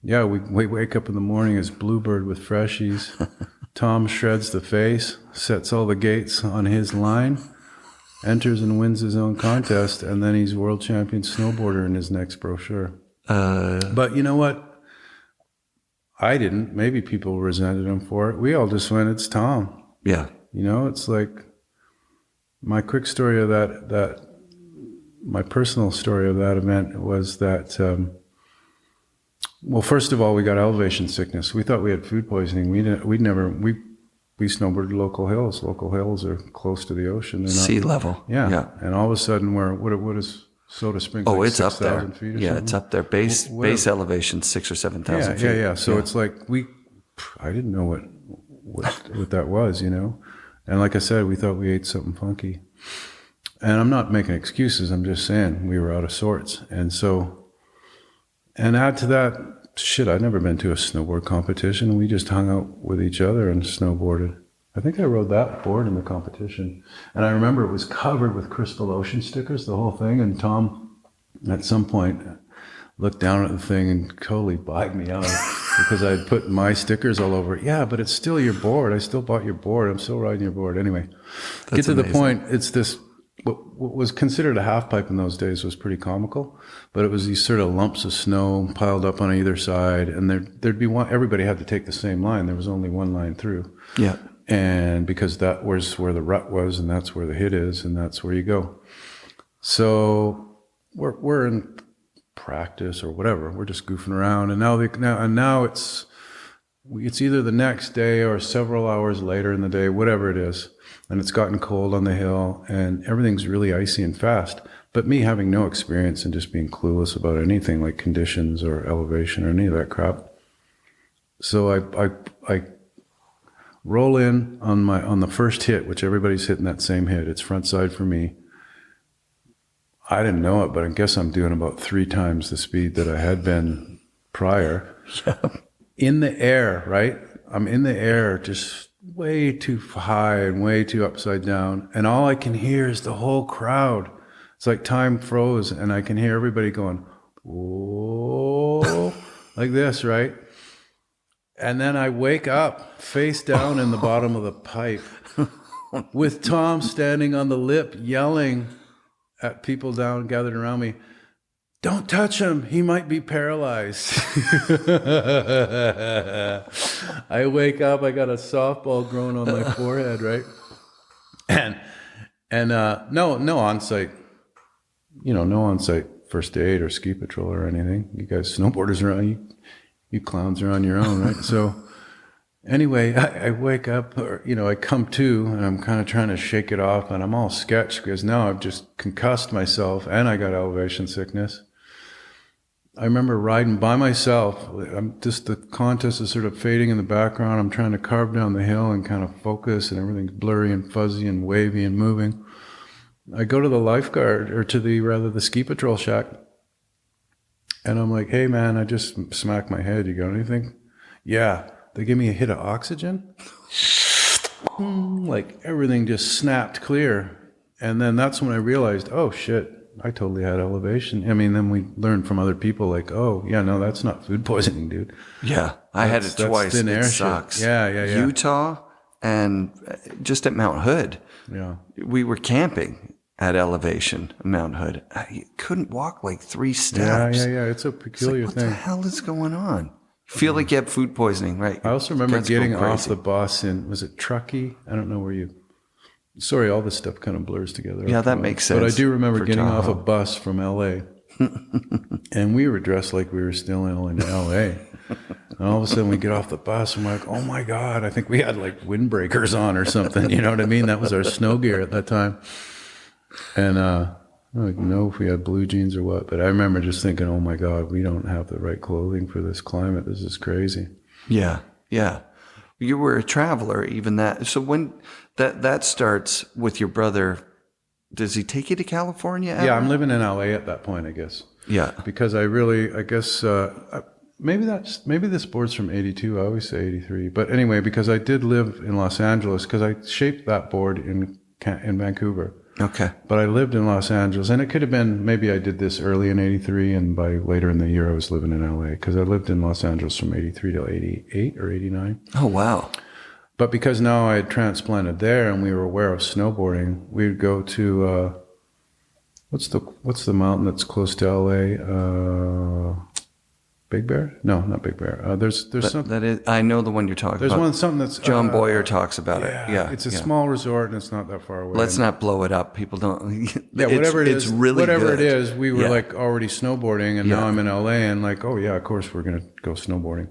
we wake up in the morning as Bluebird with Freshies. Tom shreds the face, sets all the gates on his line, enters and wins his own contest, and then he's world champion snowboarder in his next brochure. But you know what? I didn't. Maybe people resented him for it. We all just went, it's Tom. Yeah. It's like my quick story of that my personal story of that event was that, well, first of all, we got elevation sickness. We thought we had food poisoning. We snowboarded local hills. Local hills are close to the ocean. They're sea level. Yeah. And all of a sudden what is Soda Springs? Oh, like it's up there. Feet or yeah, something? It's up there. Base elevation, 6,000 or 7,000 feet. Yeah. So it's like I didn't know what that was, And like I said, we thought we ate something funky. And I'm not making excuses. I'm just saying we were out of sorts. And add to that, I'd never been to a snowboard competition. We just hung out with each other and snowboarded. I think I rode that board in the competition. And I remember it was covered with Crystal Ocean stickers, the whole thing. And Tom, at some point, looked down at the thing and totally bagged me out because I had put my stickers all over it. Yeah, but it's still your board. I still bought your board. I'm still riding your board. Anyway, get to amazing. The point. It's this, what was considered a half pipe in those days was pretty comical, but it was these sort of lumps of snow piled up on either side. And there'd be one, everybody had to take the same line. There was only one line through. Yeah. And because that was where the rut was, and that's where the hit is, and that's where you go. So we're in practice or whatever. We're just goofing around, and now it's either the next day or several hours later in the day, whatever it is, and it's gotten cold on the hill, and everything's really icy and fast. But me having no experience and just being clueless about anything like conditions or elevation or any of that crap, so I roll in on the first hit, which everybody's hitting that same hit. It's front side for me. I didn't know it, but I guess I'm doing about 3 times the speed that I had been prior. In the air, right? I'm in the air, just way too high and way too upside down. And all I can hear is the whole crowd. It's like time froze, and I can hear everybody going, whoa, like this, right? And then I wake up face down in the bottom of the pipe with Tom standing on the lip yelling at people down gathered around me, don't touch him, he might be paralyzed. I wake up, I got a softball growing on my forehead, right? And no on-site, no on-site first aid or ski patrol or anything. You guys snowboarders are on, you clowns are on your own, right? So anyway, I wake up, or, I come to, and I'm kind of trying to shake it off, and I'm all sketched because now I've just concussed myself, and I got elevation sickness. I remember riding by myself. I'm just, the contest is sort of fading in the background. I'm trying to carve down the hill and kind of focus, and everything's blurry and fuzzy and wavy and moving. I go to the lifeguard, or to the ski patrol shack, and I'm like, hey man, I just smacked my head. You got anything? Yeah. They give me a hit of oxygen. Like everything just snapped clear. And then that's when I realized, oh shit, I totally had elevation. I mean, then we learned from other people like, oh, yeah, no, that's not food poisoning, dude. Yeah, I had it twice. Thin air it sucks. Shit. Yeah. Utah and just at Mount Hood. Yeah. We were camping at elevation, Mount Hood. You couldn't walk like 3 steps. Yeah. It's a peculiar thing. What the hell is going on? You feel like you have food poisoning, right? I also remember getting off the bus in, was it Truckee? I don't know where you... Sorry, all this stuff kind of blurs together. Yeah, that makes sense. But I do remember getting off a bus from LA, and we were dressed like we were still in LA. And all of a sudden we get off the bus, and we're like, oh my God, I think we had like windbreakers on or something. You know what I mean? That was our snow gear at that time. And I don't know if we had blue jeans or what, but I remember just thinking, oh my God, we don't have the right clothing for this climate. This is crazy. Yeah. You were a traveler, even that. So when that starts with your brother, does he take you to California? Ever? Yeah, I'm living in LA at that point, I guess. Yeah. Because I guess, maybe this board's from 82. I always say 83. But anyway, because I did live in Los Angeles, because I shaped that board in Vancouver. Okay. But I lived in Los Angeles, and it could have been, maybe I did this early in 83, and by later in the year I was living in LA, because I lived in Los Angeles from 83 to 88 or 89. Oh, wow. But because now I had transplanted there and we were aware of snowboarding, we'd go to, what's the mountain that's close to LA? Big Bear? No, not Big Bear. There's something. That is, I know the one you're talking about. There's something that's... John Boyer talks about it. Yeah. It's a small resort and it's not that far away. Let's not blow it up. People don't... Yeah, whatever it is. It's really whatever good. it is, we were like already snowboarding, and now I'm in LA and like, oh yeah, of course we're going to go snowboarding.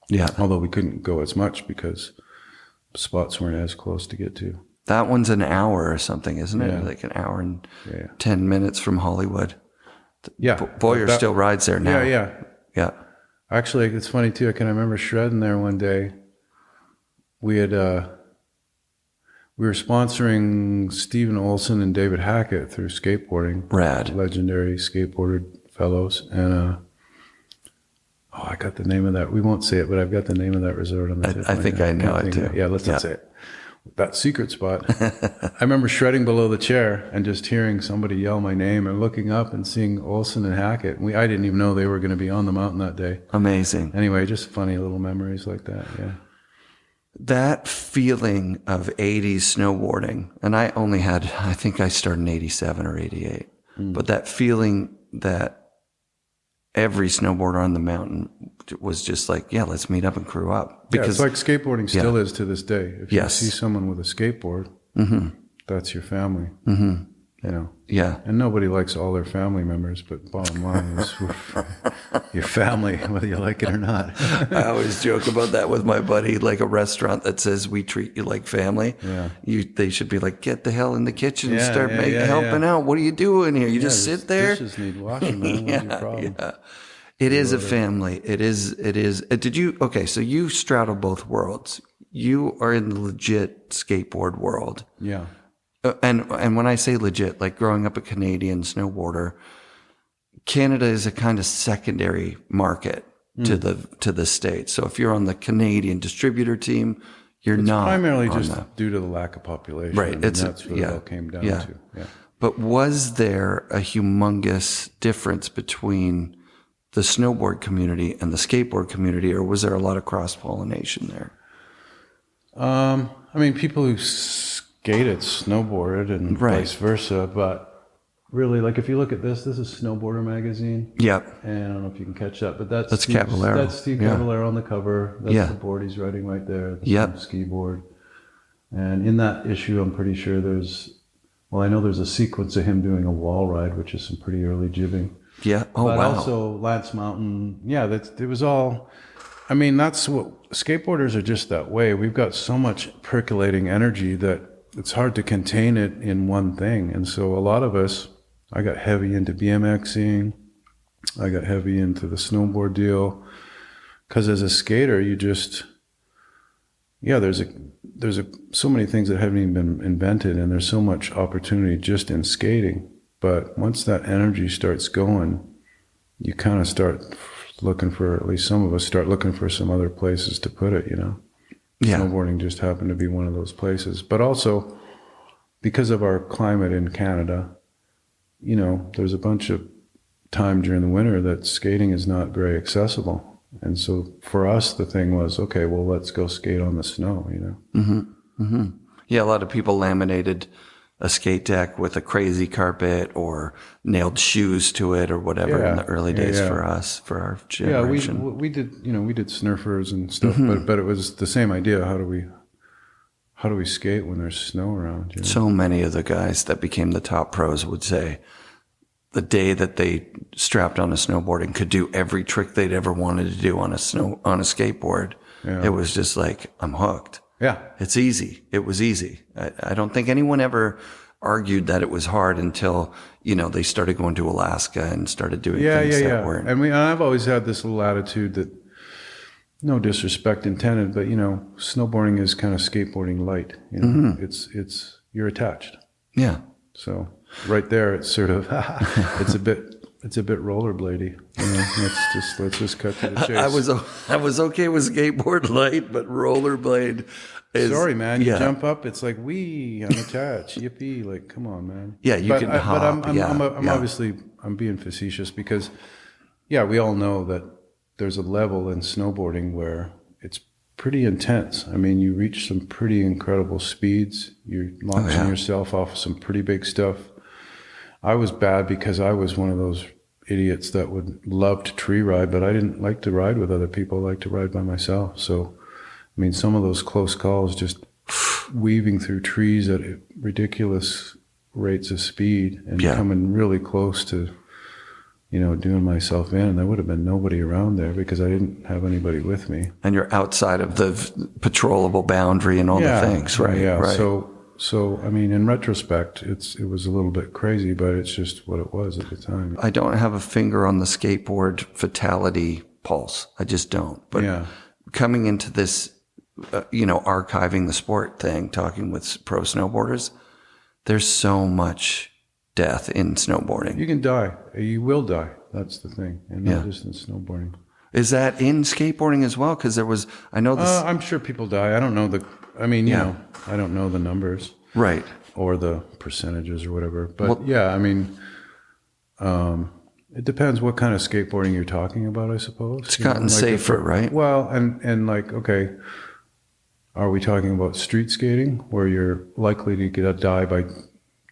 Yeah. Although we couldn't go as much because spots weren't as close to get to. That one's an hour or something, isn't it? Yeah. Like an hour and 10 minutes from Hollywood. Yeah. Boyer still rides there now. Yeah. Actually, it's funny too. I can remember shredding there one day. We were sponsoring Stephen Olson and David Hackett through skateboarding. Rad. Legendary skateboarder fellows. And, I got the name of that. We won't say it, but I've got the name of that resort on the tip. I think I know it too. Yeah, let's not say it. That secret spot. I remember shredding below the chair and just hearing somebody yell my name and looking up and seeing Olson and Hackett. I didn't even know they were going to be on the mountain that day. Amazing. Anyway, just funny little memories like that. Yeah. That feeling of 80s snowboarding, and I think I started in 87 or 88, but that feeling that every snowboarder on the mountain was just like, yeah, let's meet up and crew up. Because it's like skateboarding still is to this day. If you see someone with a skateboard, that's your family. Mm-hmm. You know? Yeah. And nobody likes all their family members, but bottom line is your family, whether you like it or not. I always joke about that with my buddy, like a restaurant that says we treat you like family. Yeah. They should be like, get the hell in the kitchen and start helping out. What are you doing here? You just sit there? Dishes need washing, man. What's your problem? Yeah. It is a family. It is. So you straddle both worlds. You are in the legit skateboard world. Yeah. And when I say legit, like growing up a Canadian snowboarder, Canada is a kind of secondary market to the States. So if you're on the Canadian distributor team, it's not primarily just due to the lack of population. Right. I mean, that's what it all came down to. Yeah. But was there a humongous difference between the snowboard community and the skateboard community, or was there a lot of cross-pollination there? I mean, people who skated snowboarded and vice versa, but really, like if you look at this is Snowboarder magazine. Yep. And I don't know if you can catch that, but that's Caballero. That's Steve Caballero on the cover. That's the board he's riding right there. The ski board. And in that issue, I'm pretty sure I know there's a sequence of him doing a wall ride, which is some pretty early jibbing. Yeah. Oh, but wow. Also Lance Mountain. Yeah, it was all. I mean, that's what skateboarders are, just that way. We've got so much percolating energy that it's hard to contain it in one thing. And so a lot of us, I got heavy into BMXing, I got heavy into the snowboard deal because as a skater, you just, there's so many things that haven't even been invented, and there's so much opportunity just in skating. But once that energy starts going, you kind of start looking for, at least some of us start looking for some other places to put it, Yeah. Snowboarding just happened to be one of those places. But also, because of our climate in Canada, there's a bunch of time during the winter that skating is not very accessible. And so for us, the thing was, okay, well, let's go skate on the snow, Mm-hmm. Mm-hmm. Yeah, a lot of people laminated a skate deck with a crazy carpet or nailed shoes to it or whatever in the early days for us, for our generation. Yeah, we did snurfers and stuff, but it was the same idea. How do we skate when there's snow around? So many of the guys that became the top pros would say the day that they strapped on a snowboard and could do every trick they'd ever wanted to do on a skateboard, it was just like, I'm hooked. Yeah. It's easy. It was easy. I don't think anyone ever argued that it was hard until, they started going to Alaska and started doing things that weren't. And I've always had this little attitude that, no disrespect intended, but, snowboarding is kind of skateboarding light. It's you're attached. Yeah. So right there, it's sort of, it's a bit rollerblady. Let's just cut to the chase. I was okay with skateboard light, but rollerblade is. Sorry, man. You jump up, it's like, I'm attached. Yippee! Like, come on, man. Yeah, you can hop. But I'm obviously I'm being facetious because, we all know that there's a level in snowboarding where it's pretty intense. I mean, you reach some pretty incredible speeds. You're launching yourself off of some pretty big stuff. I was bad because I was one of those idiots that would love to tree ride, but I didn't like to ride with other people. I liked to ride by myself. So, I mean, some of those close calls, just weaving through trees at ridiculous rates of speed and coming really close to, doing myself in, and there would have been nobody around there because I didn't have anybody with me. And you're outside of the patrollable boundary and all the things, right? Yeah. Right. So, I mean, in retrospect, it was a little bit crazy, but it's just what it was at the time. I don't have a finger on the skateboard fatality pulse. I just don't. But coming into this, archiving the sport thing, talking with pro snowboarders, there's so much death in snowboarding. You can die. You will die. That's the thing. And not just in snowboarding. Is that in skateboarding as well? Because I know this. I'm sure people die. I don't know I don't know the numbers. Right. Or the percentages or whatever. But it depends what kind of skateboarding you're talking about, I suppose. It's gotten safer, right? Well, and like, okay, are we talking about street skating where you're likely to die by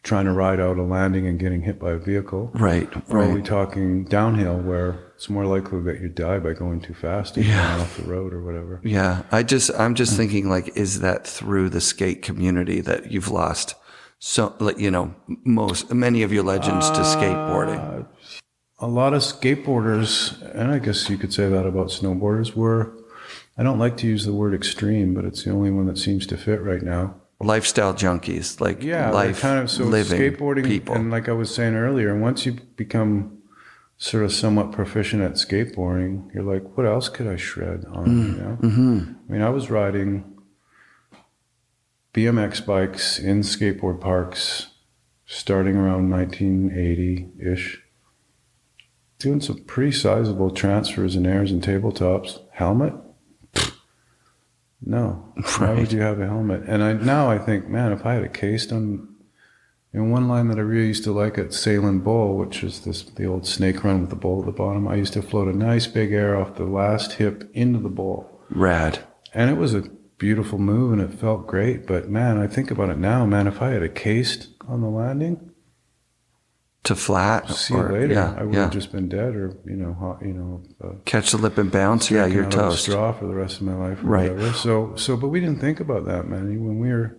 trying to ride out a landing and getting hit by a vehicle? Right. Or are we talking downhill where it's more likely that you die by going too fast and going off the road or whatever? Yeah. I'm just thinking, like, is that through the skate community that you've lost many of your legends to skateboarding? A lot of skateboarders, and I guess you could say that about snowboarders, I don't like to use the word extreme, but it's the only one that seems to fit right now. Lifestyle junkies, living skateboarding people. And like I was saying earlier, once you become sort of somewhat proficient at skateboarding, you're like, what else could I shred on? Mm-hmm. I mean, I was riding BMX bikes in skateboard parks starting around 1980-ish, doing some pretty sizable transfers and airs and tabletops. Helmet? No. Why would you have a helmet? And now I think, man, if I had a case on, one line that I really used to like at Sailin' Bowl, which is the old snake run with the bowl at the bottom, I used to float a nice big air off the last hip into the bowl. Rad. And it was a beautiful move and it felt great. But man, I think about it now, man, if I had a case on the landing, to flat, see you later. I would have just been dead, or catch the lip and bounce. Yeah, you're toast. Straw for the rest of my life, or right? Whatever. So, but we didn't think about that, man. When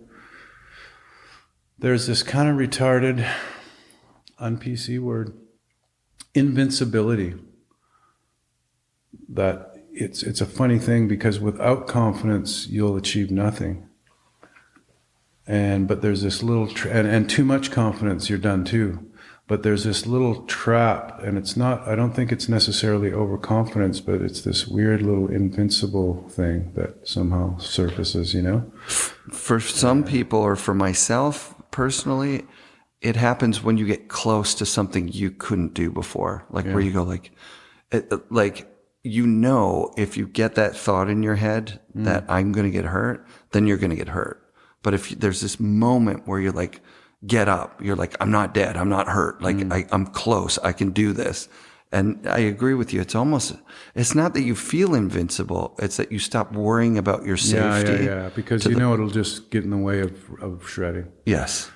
there's this kind of retarded, un-PC word, invincibility. That it's a funny thing because without confidence, you'll achieve nothing. But there's this little and too much confidence, you're done too. But there's this little trap, and I don't think it's necessarily overconfidence, but it's this weird little invincible thing that somehow surfaces, For some people, or for myself personally, it happens when you get close to something you couldn't do before. Where you go if you get that thought in your head that I'm going to get hurt, then you're going to get hurt. But if there's this moment where you're like, get up, you're like, I'm not dead, I'm not hurt, I'm close, I can do this. And I agree with you. It's not that you feel invincible, it's that you stop worrying about your safety. Yeah, because it'll just get in the way of shredding. Yes.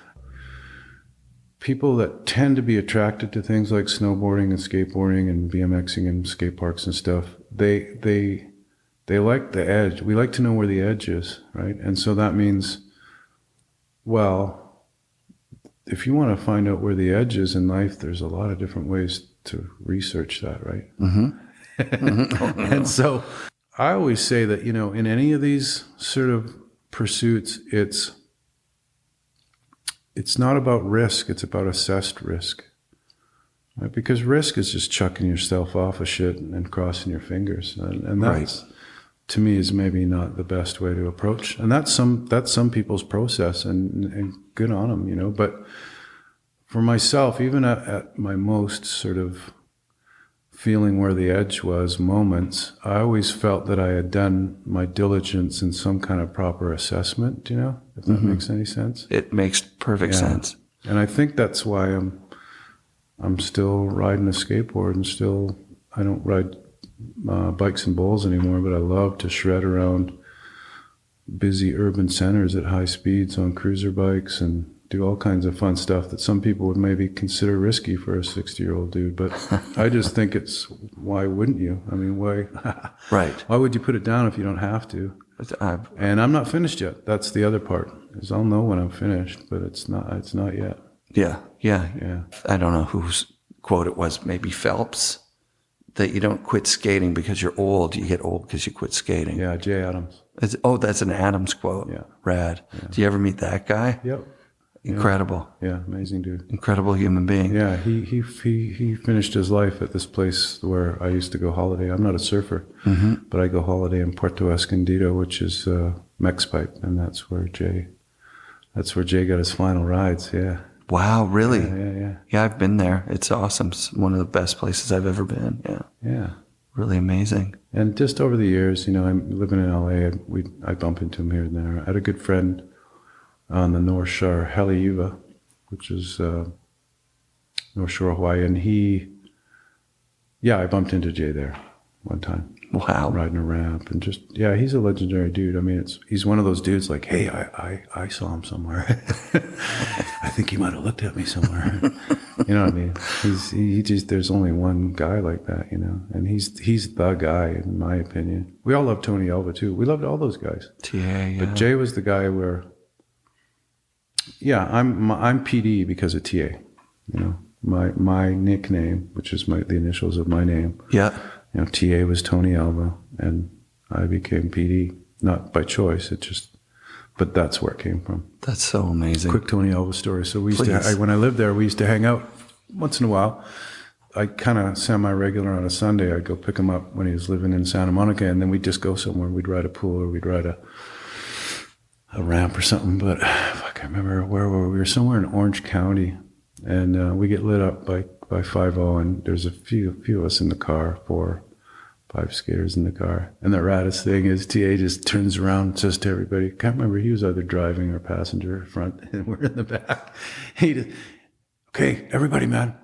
People that tend to be attracted to things like snowboarding and skateboarding and BMXing and skate parks and stuff, they like the edge. We like to know where the edge is, right? And so that means, well, if you want to find out where the edge is in life, there's a lot of different ways to research that, right? Mm-hmm. And so I always say that, in any of these sort of pursuits, it's not about risk, it's about assessed risk. Right? Because risk is just chucking yourself off of shit and crossing your fingers. And that's, right, to me, is maybe not the best way to approach. And that's some people's process, and good on them, But for myself, even at my most sort of feeling where the edge was moments, I always felt that I had done my diligence in some kind of proper assessment, if that makes any sense. It makes perfect sense. And I think that's why I'm still riding a skateboard, and I don't ride bikes and bowls anymore, but I love to shred around busy urban centers at high speeds on cruiser bikes and do all kinds of fun stuff that some people would maybe consider risky for a 60-year-old dude. But I just think why wouldn't you? I mean, why? Right. Why would you put it down if you don't have to? And I'm not finished yet. That's the other part, is I'll know when I'm finished, but it's not yet. Yeah. I don't know whose quote it was, maybe Phelps, that you don't quit skating because you're old. You get old because you quit skating. Yeah, Jay Adams. That's an Adams quote. Yeah. Rad. Yeah. Do you ever meet that guy? Yep. Incredible. Yeah, amazing dude. Incredible human being. Yeah, he finished his life at this place where I used to go holiday. I'm not a surfer, but I go holiday in Puerto Escondido, which is Mex Pipe, and that's where Jay got his final rides. Yeah. Wow, really? Yeah. Yeah, I've been there. It's awesome. It's one of the best places I've ever been. Yeah. Yeah. Really amazing. And just over the years, I'm living in LA, I bump into him here and there. I had a good friend on the North Shore, Haleiwa, which is North Shore, Hawaii, and I bumped into Jay there one time. Wow. Riding a ramp, and he's a legendary dude. I mean, he's one of those dudes like, hey, I saw him somewhere. I think he might have looked at me somewhere. You know what I mean? He just, there's only one guy like that, and he's the guy, in my opinion. We all love Tony Elva too. We loved all those guys. TA, yeah. But Jay was the guy where, I'm PD because of TA. My nickname, which is the initials of my name. Yeah. TA was Tony Elva, and I became PD, not by choice. But that's where it came from. That's so amazing. Quick Tony Elva story. So when I lived there, we used to hang out once in a while. I kind of semi-regular on a Sunday. I'd go pick him up when he was living in Santa Monica, and then we'd just go somewhere. We'd ride a pool, or we'd ride a ramp or something. But I can't remember where we were. We were somewhere in Orange County, and we get lit up by 5-0, and there's a few of us in the car, 4-5 skaters in the car. And the raddest thing is TA just turns around and says to everybody, can't remember, he was either driving or passenger front, and we're in the back. Okay, everybody, man,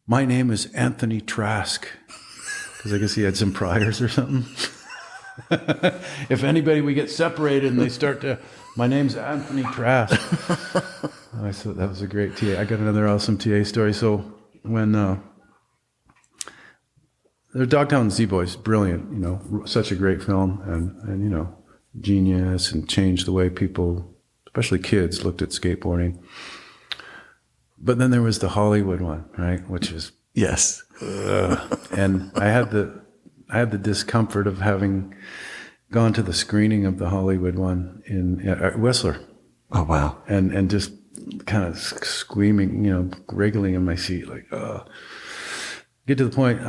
my name is Anthony Trask. Because I guess he had some priors or something. If anybody, we get separated and they start to, my name's Anthony Trask. I thought that was a great TA. I got another awesome TA story. So when the Dogtown Z-Boys, brilliant, such a great film, and genius, and changed the way people, especially kids, looked at skateboarding. But then there was the Hollywood one, right? Which is, yes. And I had the discomfort of having gone to the screening of the Hollywood one at Whistler. Oh, wow. And just kind of squeaming, wriggling in my seat, like, Get to the point.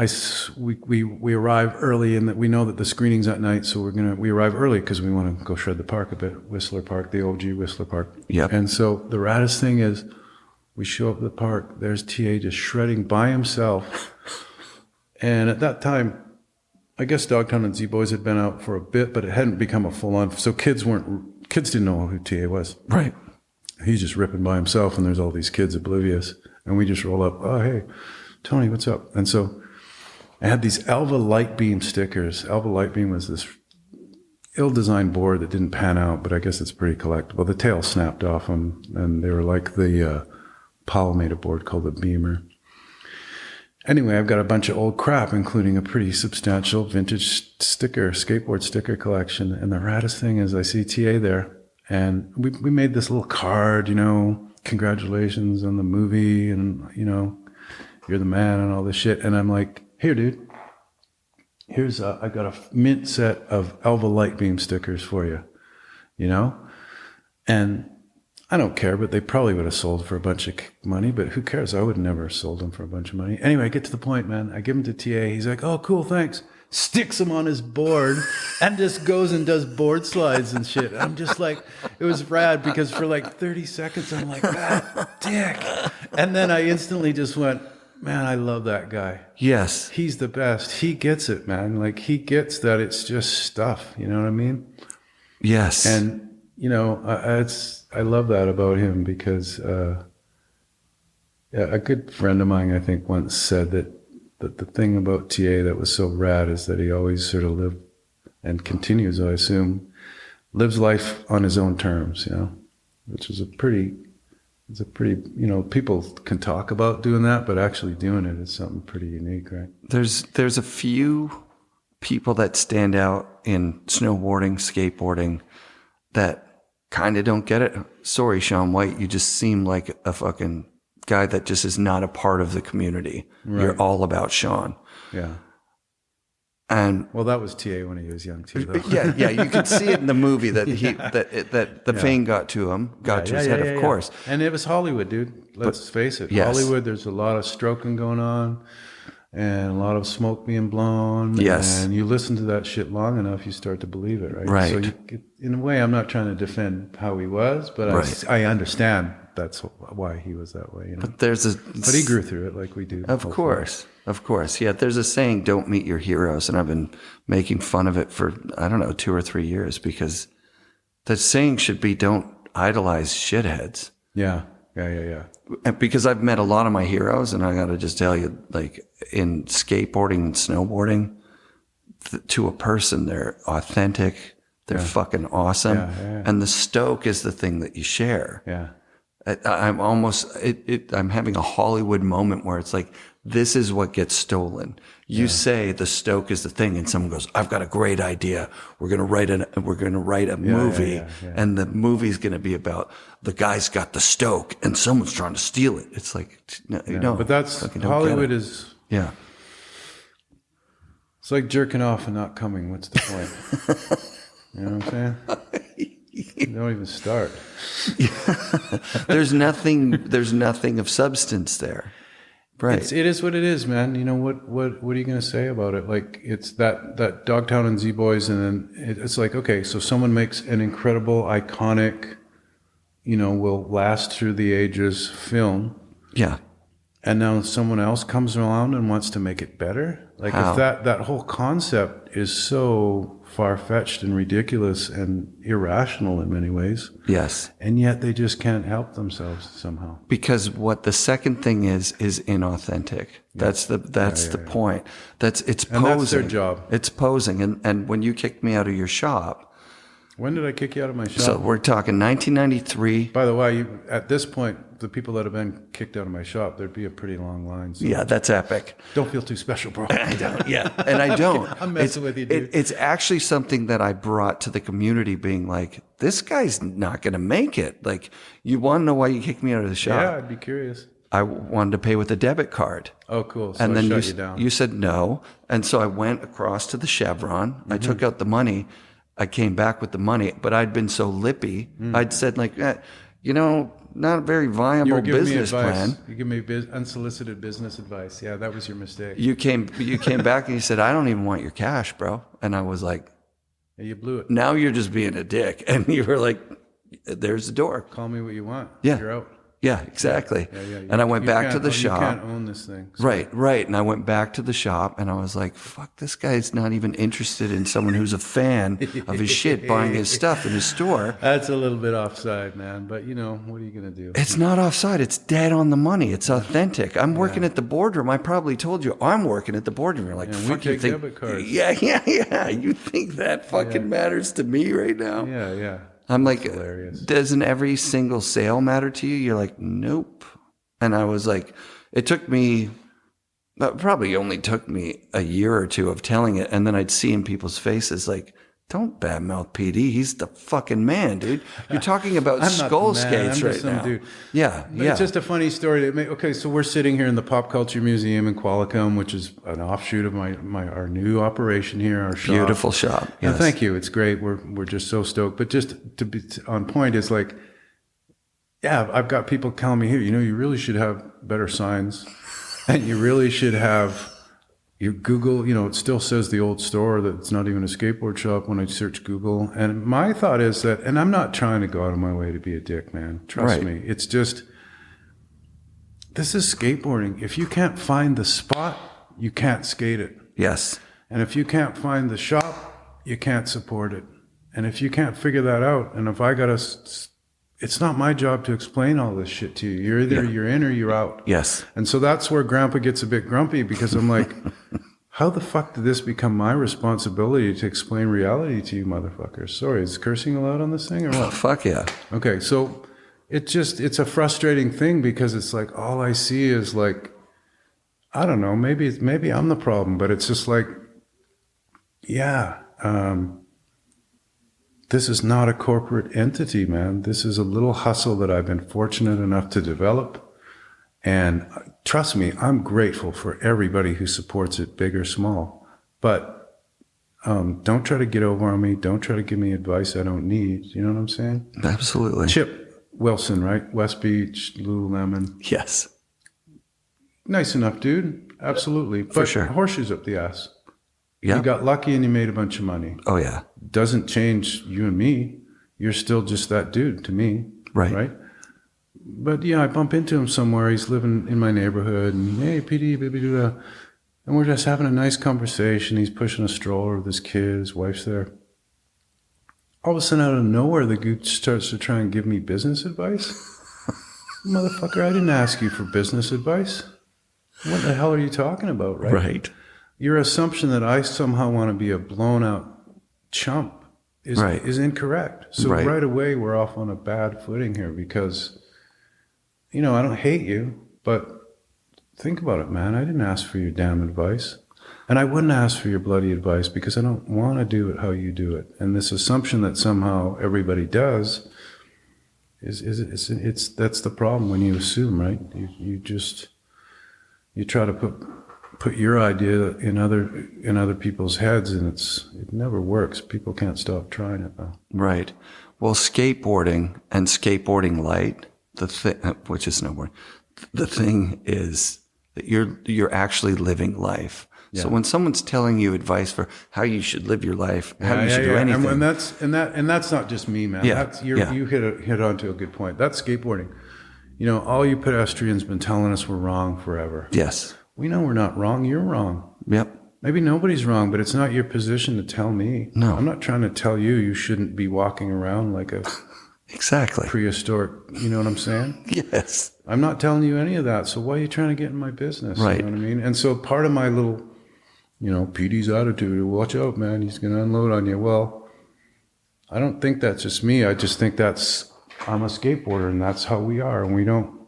We arrive early, and that we know that the screening's at night, so we arrive early because we want to go shred the park a bit. Whistler Park, the OG Whistler Park. Yep. And so the raddest thing is, we show up at the park. There's TA just shredding by himself, and at that time, I guess Dogtown and Z-Boys had been out for a bit, but it hadn't become a full-on. So kids didn't know who TA was. Right. He's just ripping by himself, and there's all these kids oblivious, and we just roll up. Oh, hey, Tony, what's up? And so I had these Alva Lightbeam stickers. Alva Lightbeam was this ill-designed board that didn't pan out, but I guess it's pretty collectible. The tail snapped off them, and they were like the Powell made a board called the Beamer. Anyway, I've got a bunch of old crap, including a pretty substantial vintage skateboard sticker collection. And the raddest thing is I see TA there, and we made this little card, congratulations on the movie, and, you're the man and all this shit. And I'm like, here, dude, I got a mint set of Alva Lightbeam stickers for you, And I don't care, but they probably would have sold for a bunch of money, but who cares? I would never have sold them for a bunch of money. Anyway, I get to the point, man. I give them to TA. He's like, oh, cool, thanks. Sticks them on his board and just goes and does board slides and shit. I'm just like, it was rad because for like 30 seconds, I'm like, that dick. And then I instantly just went, man, I love that guy. Yes. He's the best. He gets it, man. Like, he gets that it's just stuff. You know what I mean? Yes. And, I love that about him because a good friend of mine, I think, once said that the thing about TA that was so rad is that he always sort of lived and continues, I assume, lives life on his own terms, which is it's a pretty, people can talk about doing that, but actually doing it is something pretty unique, right? There's a few people that stand out in snowboarding, skateboarding that kind of don't get it. Sorry, Shaun White, you just seem like a fucking guy that just is not a part of the community. Right. You're all about Shaun. Yeah. And well, that was TA when he was young too, though. Yeah. You could see it in the movie that that the fame got to his head, of course. And it was Hollywood, dude. Let's face it. Yes. Hollywood. There's a lot of stroking going on, and a lot of smoke being blown. Yes. And you listen to that shit long enough, you start to believe it, right? Right. So in a way, I'm not trying to defend how he was, but I understand that's why he was that way. But but he grew through it like we do. Of course. Yeah. There's a saying, don't meet your heroes. And I've been making fun of it for, 2 or 3 years, because the saying should be, don't idolize shitheads. Yeah. And because I've met a lot of my heroes, and I got to just tell you, like in skateboarding and snowboarding, to a person, they're authentic. They're fucking awesome. Yeah. And the stoke is the thing that you share. Yeah. I'm having a Hollywood moment where it's like, this is what gets stolen. You say the stoke is the thing, and someone goes, I've got a great idea. We're going to write a movie, and the movie's going to be about the guy's got the stoke and someone's trying to steal it. It's like, no, but that's Hollywood is. Yeah. It's like jerking off and not coming. What's the point? You know what I'm saying? You don't even start. There's nothing of substance there. Right. It is what it is, man. What are you going to say about it? Like, it's that Dogtown and Z-Boys, and then it's like, okay, so someone makes an incredible, iconic, will last through the ages film. Yeah. And now someone else comes around and wants to make it better. Like, How? If that whole concept is so far-fetched and ridiculous and irrational in many ways. Yes. And yet they just can't help themselves somehow. Because what the second thing is inauthentic. That's the point. It's posing. And that's their job. It's posing. And when you kicked me out of your shop. When did I kick you out of my shop? So we're talking 1993. By the way, at this point, the people that have been kicked out of my shop, there'd be a pretty long line. So yeah, that's epic. Don't feel too special, bro. I don't. Yeah, and I don't. I'm messing with you, dude. It's actually something that I brought to the community, being like, this guy's not going to make it. Like, you want to know why you kicked me out of the shop? Yeah, I'd be curious. I wanted to pay with a debit card. Oh, cool. So and then shut you down. You said no. And so I went across to the Chevron. Mm-hmm. I took out the money. I came back with the money, but I'd been so lippy. I'd said like, not a very viable business plan. You give me unsolicited business advice. Yeah, that was your mistake. You came back and you said, I don't even want your cash, bro. And I was like, yeah, you blew it. Now you're just being a dick. And you were like, there's the door. Call me what you want. Yeah. You're out. Yeah, exactly. Yeah. And I went back to the shop. You can't own this thing. So. Right. And I went back to the shop and I was like, fuck, this guy's not even interested in someone who's a fan of his shit buying his stuff in his store. That's a little bit offside, man. But, what are you going to do? It's not offside. It's dead on the money. It's authentic. I'm working at the Boardroom. I probably told you I'm working at the Boardroom. You're like, fuck, we you think? debit cards. Yeah. You think that fucking matters to me right now? Yeah. I'm That's like, hilarious. Doesn't every single sale matter to you? You're like, nope. And I was like, it probably only took me a year or two of telling it. And then I'd see in people's faces like, don't badmouth PD. He's the fucking man, dude. You're talking about skull skates right now. Dude. Yeah. It's just a funny story. Okay, so we're sitting here in the Pop Culture Museum in Qualicum, which is an offshoot of our new operation here, our shop. Beautiful shop. Yes. Thank you. It's great. We're just so stoked. But just to be on point is like, yeah, I've got people telling me here, you really should have better signs, and you really should have your Google, it still says the old store that it's not even a skateboard shop when I search Google. And my thought is that, and I'm not trying to go out of my way to be a dick, man. Trust me. It's just, this is skateboarding. If you can't find the spot, you can't skate it. Yes. And if you can't find the shop, you can't support it. And if you can't figure that out, and if I got to... It's not my job to explain all this shit to you. You're either you're in or you're out. Yes. And so that's where Grandpa gets a bit grumpy, because I'm like, how the fuck did this become my responsibility to explain reality to you motherfuckers? Sorry, is cursing allowed on this thing or what? Oh, fuck yeah. Okay, so it's a frustrating thing, because it's like all I see is like, I don't know, maybe I'm the problem, but it's just like, this is not a corporate entity, man. This is a little hustle that I've been fortunate enough to develop. And trust me, I'm grateful for everybody who supports it, big or small. But don't try to get over on me. Don't try to give me advice I don't need. You know what I'm saying? Absolutely. Chip Wilson, right? West Beach, Lululemon. Yes. Nice enough, dude. Absolutely. For sure. Horseshoes up the ass. Yeah. You got lucky and you made a bunch of money. Oh, yeah. Doesn't change you and me. You're still just that dude to me. Right? But yeah, I bump into him somewhere. He's living in my neighborhood, and hey, PD, baby, and we're just having a nice conversation. He's pushing a stroller with his kid. His wife's there. All of a sudden, out of nowhere, the gooch starts to try and give me business advice. Motherfucker, I didn't ask you for business advice. What the hell are you talking about, right? Right. Your assumption that I somehow want to be a blown-out chump is incorrect. So right away, we're off on a bad footing here, because, I don't hate you, but think about it, man. I didn't ask for your damn advice. And I wouldn't ask for your bloody advice, because I don't want to do it how you do it. And this assumption that somehow everybody does it's that's the problem when you assume, right? You try to put your idea in other people's heads, and it never works. People can't stop trying it though. Right. Well, skateboarding and skateboarding light, which is snowboard, the thing is that you're actually living life. Yeah. So when someone's telling you advice for how you should live your life, how you should do anything, and that's not just me, man. Yeah. You hit onto a good point. That's skateboarding. All you pedestrians been telling us we're wrong forever. Yes. We know we're not wrong. You're wrong. Yep. Maybe nobody's wrong, but it's not your position to tell me. No. I'm not trying to tell you shouldn't be walking around like a exactly prehistoric, you know what I'm saying? Yes. I'm not telling you any of that. So why are you trying to get in my business? Right. You know what I mean? And so part of my little, PD's attitude, watch out, man, he's going to unload on you. Well, I don't think that's just me. I just think I'm a skateboarder, and that's how we are. And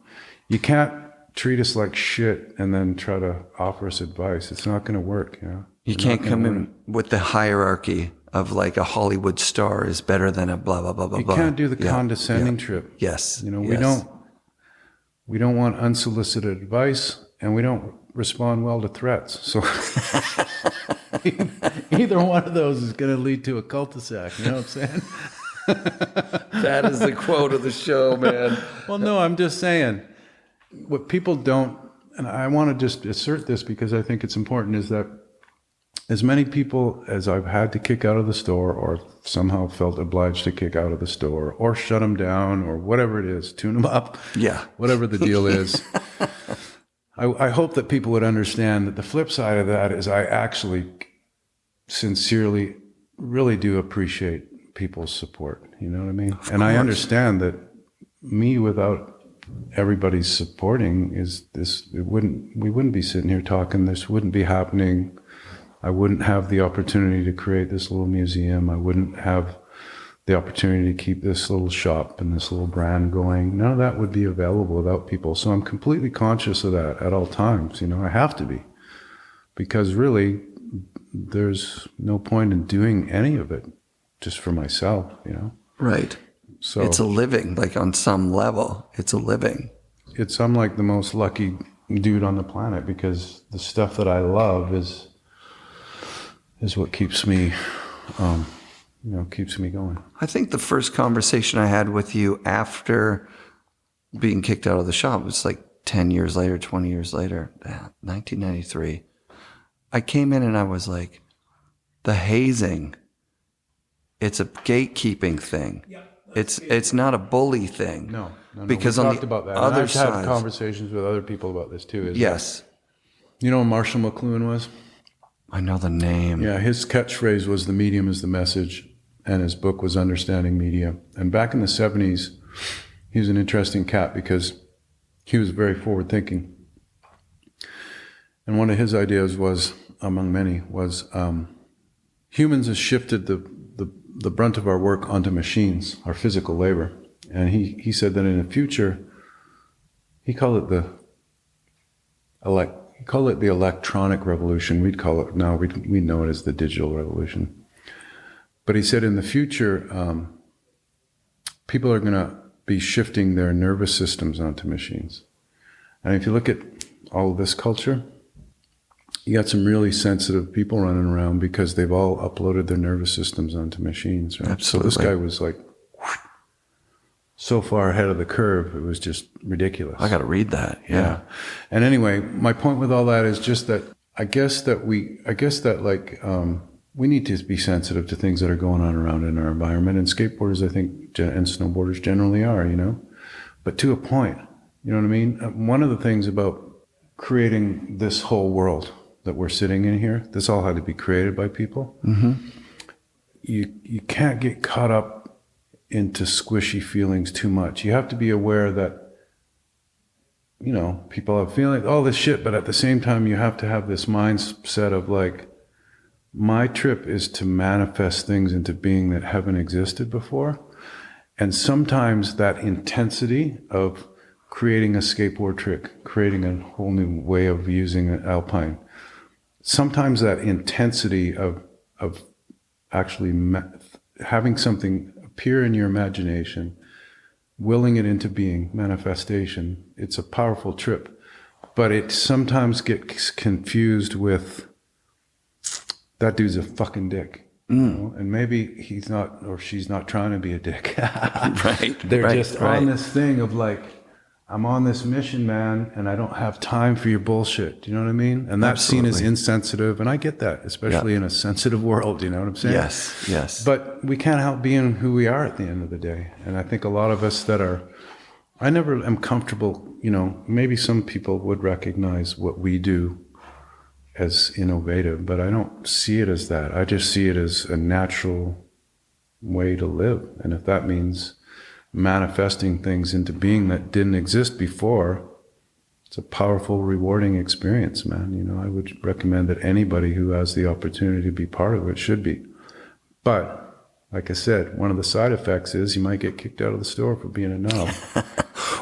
you can't treat us like shit and then try to offer us advice. It's not going to work. You can't come in with the hierarchy of like a Hollywood star is better than a blah blah blah blah. You can't do the condescending trip. Yes. We don't want unsolicited advice, and we don't respond well to threats. So either one of those is going to lead to a cul-de-sac. You know what I'm saying? That is the quote of the show, man. Well, no, I'm just saying what people don't, and I want to just assert this because I think it's important, is that as many people as I've had to kick out of the store or somehow felt obliged to kick out of the store or shut them down or whatever it is, tune them up, whatever the deal is, I hope that people would understand that the flip side of that is I actually sincerely really do appreciate people's support. You know what I mean? And I understand that me without everybody's supporting we wouldn't be sitting here talking. This wouldn't be happening. I wouldn't have the opportunity to create this little museum. I wouldn't have the opportunity to keep this little shop and this little brand going. None of that would be available without people. So I'm completely conscious of that at all times. You know, I have to be, because really there's no point in doing any of it just for myself, you know? Right. So it's a living, like on some level, it's a living. I'm like the most lucky dude on the planet, because the stuff that I love is what keeps me, keeps me going. I think the first conversation I had with you after being kicked out of the shop was like 10 years later, 20 years later, 1993. I came in and I was like, the hazing, it's a gatekeeping thing. Yeah, it's not a bully thing. No. Because we on talked the about that. other I've side, had conversations with other people about this too. Yes. You know who Marshall McLuhan was? I know the name. Yeah, his catchphrase was "the medium is the message," and his book was "Understanding Media." And back in the 70s, he was an interesting cat because he was very forward-thinking. And one of his ideas was, among many, was humans have shifted the brunt of our work onto machines, our physical labor. And he said that in the future, he called it the electronic revolution. We'd call it now, we know it as the digital revolution. But he said in the future, people are going to be shifting their nervous systems onto machines. And if you look at all of this culture, you got some really sensitive people running around because they've all uploaded their nervous systems onto machines, right? Absolutely. So this guy was like so far ahead of the curve, it was just ridiculous. I got to read that. Yeah. And anyway, my point with all that is just that I guess that we need to be sensitive to things that are going on around in our environment. And skateboarders, I think, and snowboarders generally are, you know, but to a point, you know what I mean? One of the things about creating this whole world that we're sitting in here, this all had to be created by people. Mm-hmm. You can't get caught up into squishy feelings too much. You have to be aware that, you know, people have feelings, all this shit, but at the same time, you have to have this mindset of like, my trip is to manifest things into being that haven't existed before. And sometimes that intensity of creating a skateboard trick, creating a whole new way of using an alpine, sometimes that intensity of actually having something appear in your imagination, willing it into being, manifestation, it's a powerful trip. But it sometimes gets confused with, that dude's a fucking dick. You know? And maybe he's not, or she's not trying to be a dick. Right. They're just on this thing of like, I'm on this mission, man, and I don't have time for your bullshit. Do you know what I mean? And that's seen as insensitive, and I get that, especially in a sensitive world. You know what I'm saying? Yes. But we can't help being who we are at the end of the day. And I think a lot of us I never am comfortable, you know, maybe some people would recognize what we do as innovative, but I don't see it as that. I just see it as a natural way to live. And if that means manifesting things into being that didn't exist before, it's a powerful, rewarding experience, man. You know, I would recommend that anybody who has the opportunity to be part of it should be. But like I said, one of the side effects is you might get kicked out of the store for being a knob.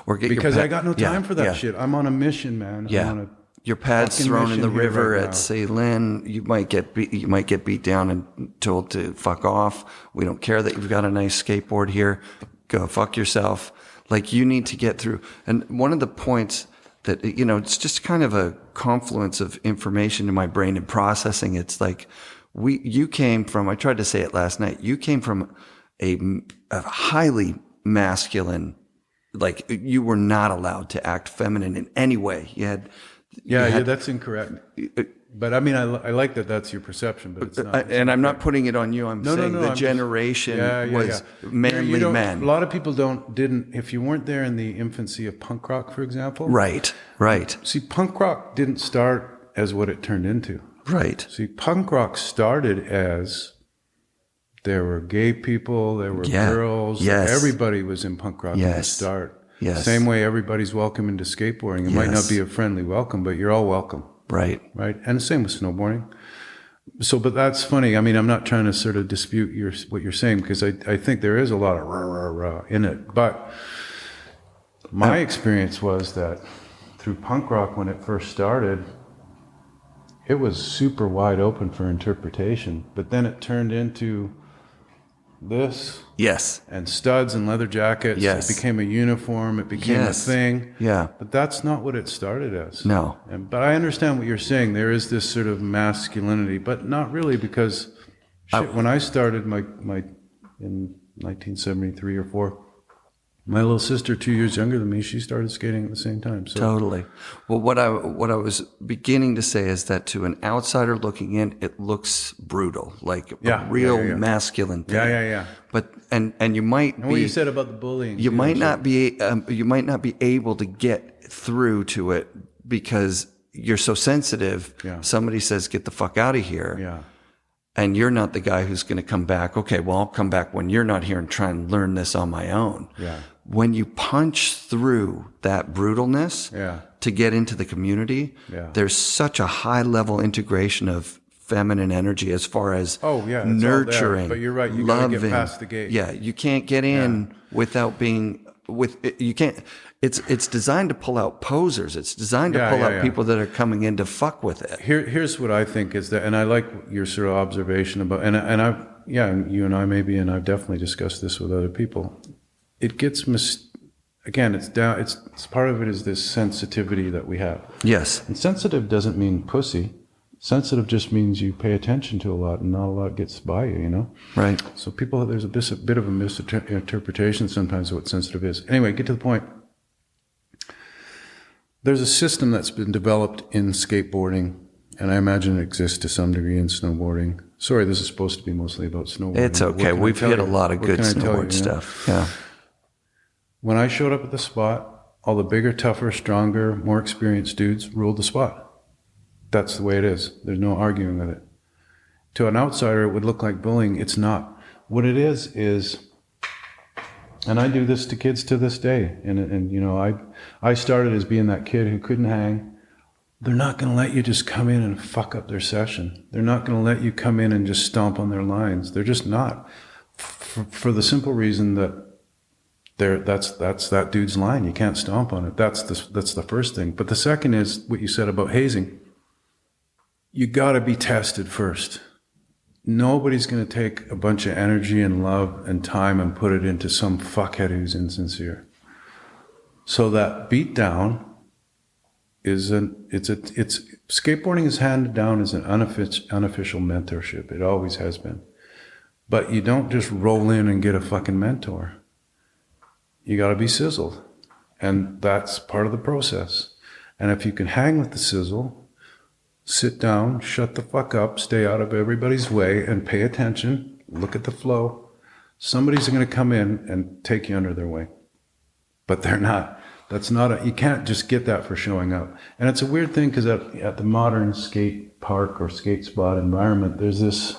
Because I got no time for that shit. I'm on a mission, man. Yeah. Your pad's thrown in the river at Say Lynn. You might get beat down and told to fuck off. We don't care that you've got a nice skateboard here. Go fuck yourself. Like, you need to get through. And one of the points that, you know, it's just kind of a confluence of information in my brain and processing. It's like, you came from, I tried to say it last night, you came from a highly masculine, like you were not allowed to act feminine in any way. Yeah, that's incorrect. But I mean, I like that that's your perception, but it's not. And I'm not putting it on you. I'm saying the generation was manly men. A lot of people didn't, if you weren't there in the infancy of punk rock, for example. Right. See, punk rock didn't start as what it turned into. Right. See, punk rock started as there were gay people, there were girls. Yes. Everybody was in punk rock at the start. Yes. Same way everybody's welcome into skateboarding. It might not be a friendly welcome, but you're all welcome. Right. Right. And the same with snowboarding. So, but that's funny. I mean, I'm not trying to sort of dispute what you're saying, because I think there is a lot of rah in it. But my experience was that through punk rock, when it first started, it was super wide open for interpretation. But then it turned into this. Yes. And studs and leather jackets. Yes. It became a uniform. It became a thing. Yeah. But that's not what it started as. No. But I understand what you're saying. There is this sort of masculinity, but not really, because when I started my in 1973 or 4, my little sister, 2 years younger than me, she started skating at the same time. So. Totally. Well, what I was beginning to say is that to an outsider looking in, it looks brutal, like a real masculine thing. Yeah. But and you might and what you said about the bullying, you might not be able to get through to it because you're so sensitive. Yeah. Somebody says, "Get the fuck out of here." Yeah. And you're not the guy who's going to come back. Okay, well, I'll come back when you're not here and try and learn this on my own. Yeah. When you punch through that brutalness to get into the community, there's such a high level integration of feminine energy as far as nurturing. But you're right, you loving. gotta get past the gate. Yeah, you can't get in without being you can't. It's designed to pull out posers. It's designed to pull out people that are coming in to fuck with it. Here's what I think is that, and I like your sort of observation about, and you and I maybe, and I've definitely discussed this with other people. It gets again. It's down. It's part of it is this sensitivity that we have. Yes. And sensitive doesn't mean pussy. Sensitive just means you pay attention to a lot, and not a lot gets by you. You know. Right. So there's a bit of a misinterpretation sometimes of what sensitive is. Anyway, get to the point. There's a system that's been developed in skateboarding, and I imagine it exists to some degree in snowboarding. Sorry, this is supposed to be mostly about snowboarding. It's okay. We've hit a lot of good snowboard stuff. Yeah. When I showed up at the spot, all the bigger, tougher, stronger, more experienced dudes ruled the spot. That's the way it is. There's no arguing with it. To an outsider, it would look like bullying. It's not. What it is, and I do this to kids to this day. And you know, I started as being that kid who couldn't hang. They're not going to let you just come in and fuck up their session. They're not going to let you come in and just stomp on their lines. They're just not. For the simple reason that that's that dude's line. You can't stomp on it. That's the first thing. But the second is what you said about hazing. You got to be tested first. Nobody's going to take a bunch of energy and love and time and put it into some fuckhead who's insincere. So that beat down it's skateboarding is handed down as an unofficial mentorship. It always has been. But you don't just roll in and get a fucking mentor. You got to be sizzled. And that's part of the process. And if you can hang with the sizzle, sit down, shut the fuck up, stay out of everybody's way, and pay attention, look at the flow, somebody's going to come in and take you under their wing. But they're not. You can't just get that for showing up. And it's a weird thing because at the modern skate park or skate spot environment, there's this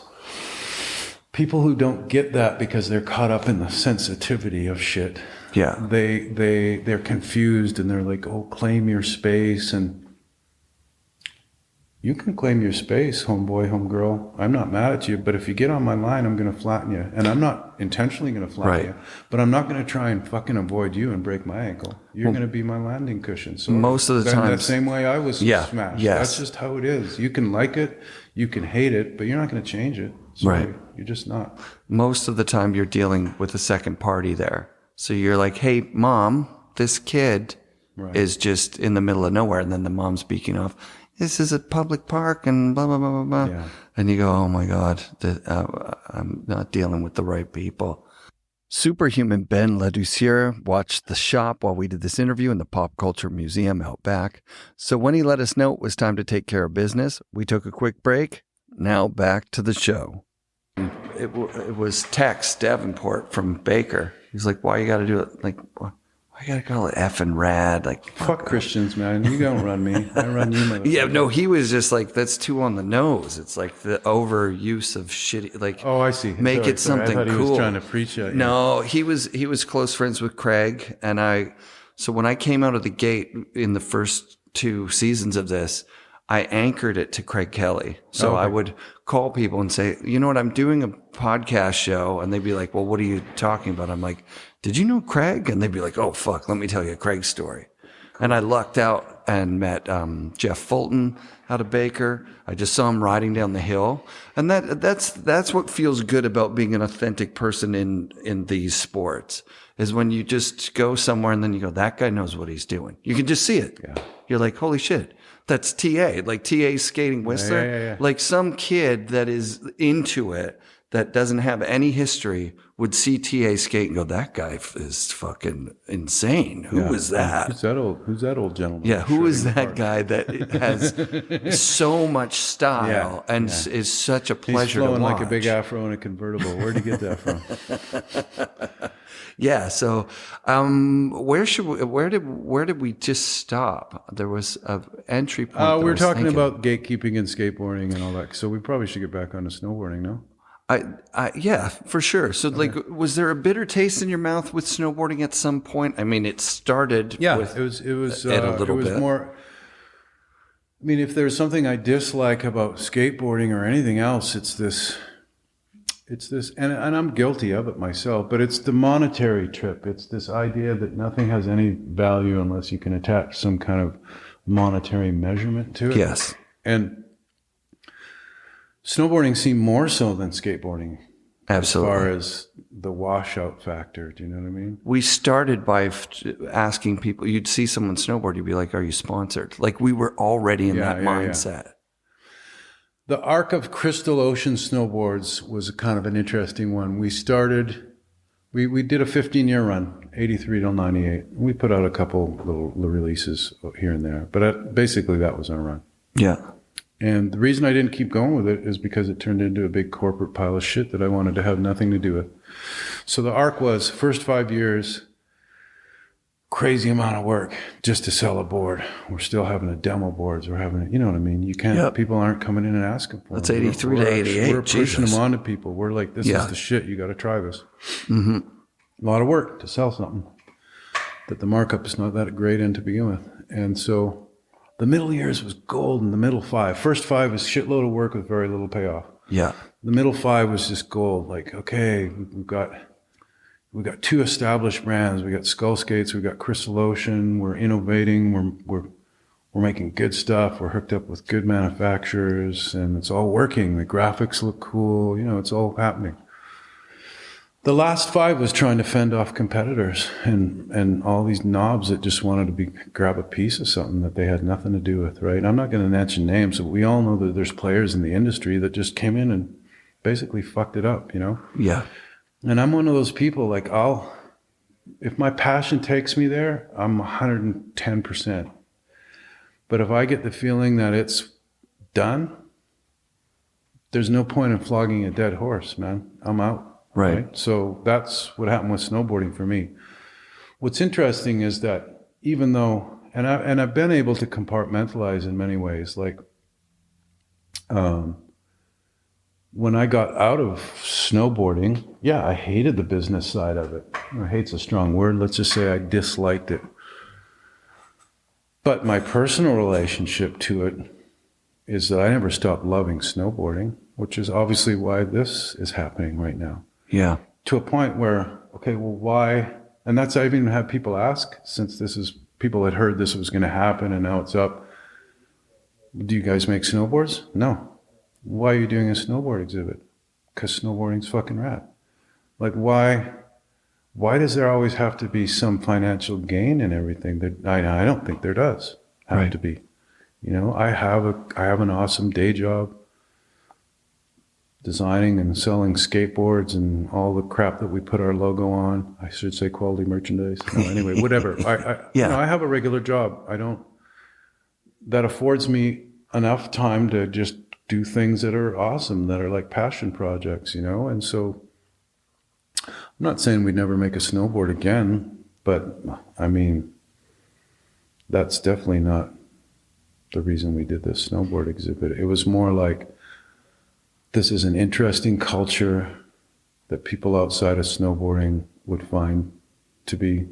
people who don't get that because they're caught up in the sensitivity of shit. Yeah. They're confused and they're like, oh, claim your space. And you can claim your space, homeboy, homegirl. I'm not mad at you, but if you get on my line, I'm going to flatten you. And I'm not intentionally going to flatten you, but I'm not going to try and fucking avoid you and break my ankle. You're going to be my landing cushion. So most of the time, the same way I was smashed. Yes. That's just how it is. You can like it, you can hate it, but you're not going to change it. So right. You're just not. Most of the time, you're dealing with a second party there. So you're like, hey, mom, this kid is just in the middle of nowhere. And then the mom's speaking off. This is a public park and blah, blah, blah, blah, blah. Yeah. And you go, oh my God, I'm not dealing with the right people. Superhuman Ben Ladouceur watched the shop while we did this interview in the Pop Culture Museum out back. So when he let us know it was time to take care of business, we took a quick break. Now back to the show. It was Tex Davenport from Baker. He's like, why you got to do it? Like, why you got to call it FNRad? Like, fuck Christians, man. You don't run me. I run you. Yeah, no, he was just like, that's too on the nose. It's like the overuse of shitty, like, oh, I see. Make it something I thought cool. He was trying to preach at you. No, he was close friends with Craig. And so when I came out of the gate in the first 2 seasons of this, I anchored it to Craig Kelly. So okay. I would call people and say, you know what, I'm doing a podcast show. And they'd be like, well, what are you talking about? I'm like, did you know Craig? And they'd be like, oh, fuck, let me tell you Craig's story. And I lucked out and met Jeff Fulton out of Baker. I just saw him riding down the hill. And that's what feels good about being an authentic person in these sports, is when you just go somewhere and then you go, that guy knows what he's doing. You can just see it. Yeah. You're like, holy shit. That's TA, like TA skating Whistler. Yeah. Like some kid that is into it, that doesn't have any history, would see TA skate and go, that guy is fucking insane. Who is that? Who's that old gentleman? Yeah, who is that guy that has so much style and is such a pleasure to watch? He's flowing like a big afro in a convertible. Where'd you get that from? Yeah. So, where did we just stop? There was an entry point. We were talking about gatekeeping and skateboarding and all that. So we probably should get back onto snowboarding now. Yeah, for sure. So, like, was there a bitter taste in your mouth with snowboarding at some point? I mean, it started. Yeah, with it was a little bit more. I mean, if there's something I dislike about skateboarding or anything else, it's this, and I'm guilty of it myself, but it's the monetary trip. It's this idea that nothing has any value unless you can attach some kind of monetary measurement to it. Yes. And snowboarding seemed more so than skateboarding. Absolutely. As far as the washout factor. Do you know what I mean? We started by asking people, you'd see someone snowboard, you'd be like, are you sponsored? Like, we were already in that mindset. Yeah. The arc of Crystal Ocean Snowboards was kind of an interesting one. We started, we did a 15-year run, 83 till 98. We put out a couple little releases here and there, but basically that was our run. Yeah. And the reason I didn't keep going with it is because it turned into a big corporate pile of shit that I wanted to have nothing to do with. So the arc was, first 5 years, crazy amount of work just to sell a board. We're still having a demo boards. We're having, you know what I mean? You can't, people aren't coming in and asking for them. That's 83 to 88. We're pushing them on to people. We're like, this is the shit. You got to try this. Mm-hmm. A lot of work to sell something that the markup is not that great in to begin with. And so the middle years was gold in the middle 5. First 5 was shitload of work with very little payoff. Yeah. The middle 5 was just gold. Like, okay, we've got 2 established brands. We got Skull Skates. We got Crystal Ocean. We're innovating. We're making good stuff. We're hooked up with good manufacturers, and it's all working. The graphics look cool. You know, it's all happening. The last 5 was trying to fend off competitors and all these knobs that just wanted to grab a piece of something that they had nothing to do with, right? I'm not going to mention names, but we all know that there's players in the industry that just came in and basically fucked it up, you know? Yeah. And I'm one of those people, like, if my passion takes me there, I'm 110%. But if I get the feeling that it's done, there's no point in flogging a dead horse, man. I'm out. Right. So that's what happened with snowboarding for me. What's interesting is that even though, and I've been able to compartmentalize in many ways, like, when I got out of snowboarding, I hated the business side of it. Hate's a strong word. Let's just say I disliked it. But my personal relationship to it is that I never stopped loving snowboarding, which is obviously why this is happening right now. Yeah. To a point where, okay, well, why? And that's, I even had people ask, since people had heard this was going to happen and now it's up. Do you guys make snowboards? No. Why are you doing a snowboard exhibit? Because snowboarding's fucking rad. Like, why does there always have to be some financial gain in everything? I don't think there does have to be. You know, I have an awesome day job. designing and selling skateboards and all the crap that we put our logo on. I should say quality merchandise. No, anyway, whatever. I have a regular job. That affords me enough time to just do things that are awesome, that are like passion projects, And so I'm not saying we'd never make a snowboard again, but I mean, that's definitely not the reason we did this snowboard exhibit. It was more like, this is an interesting culture that people outside of snowboarding would find to be,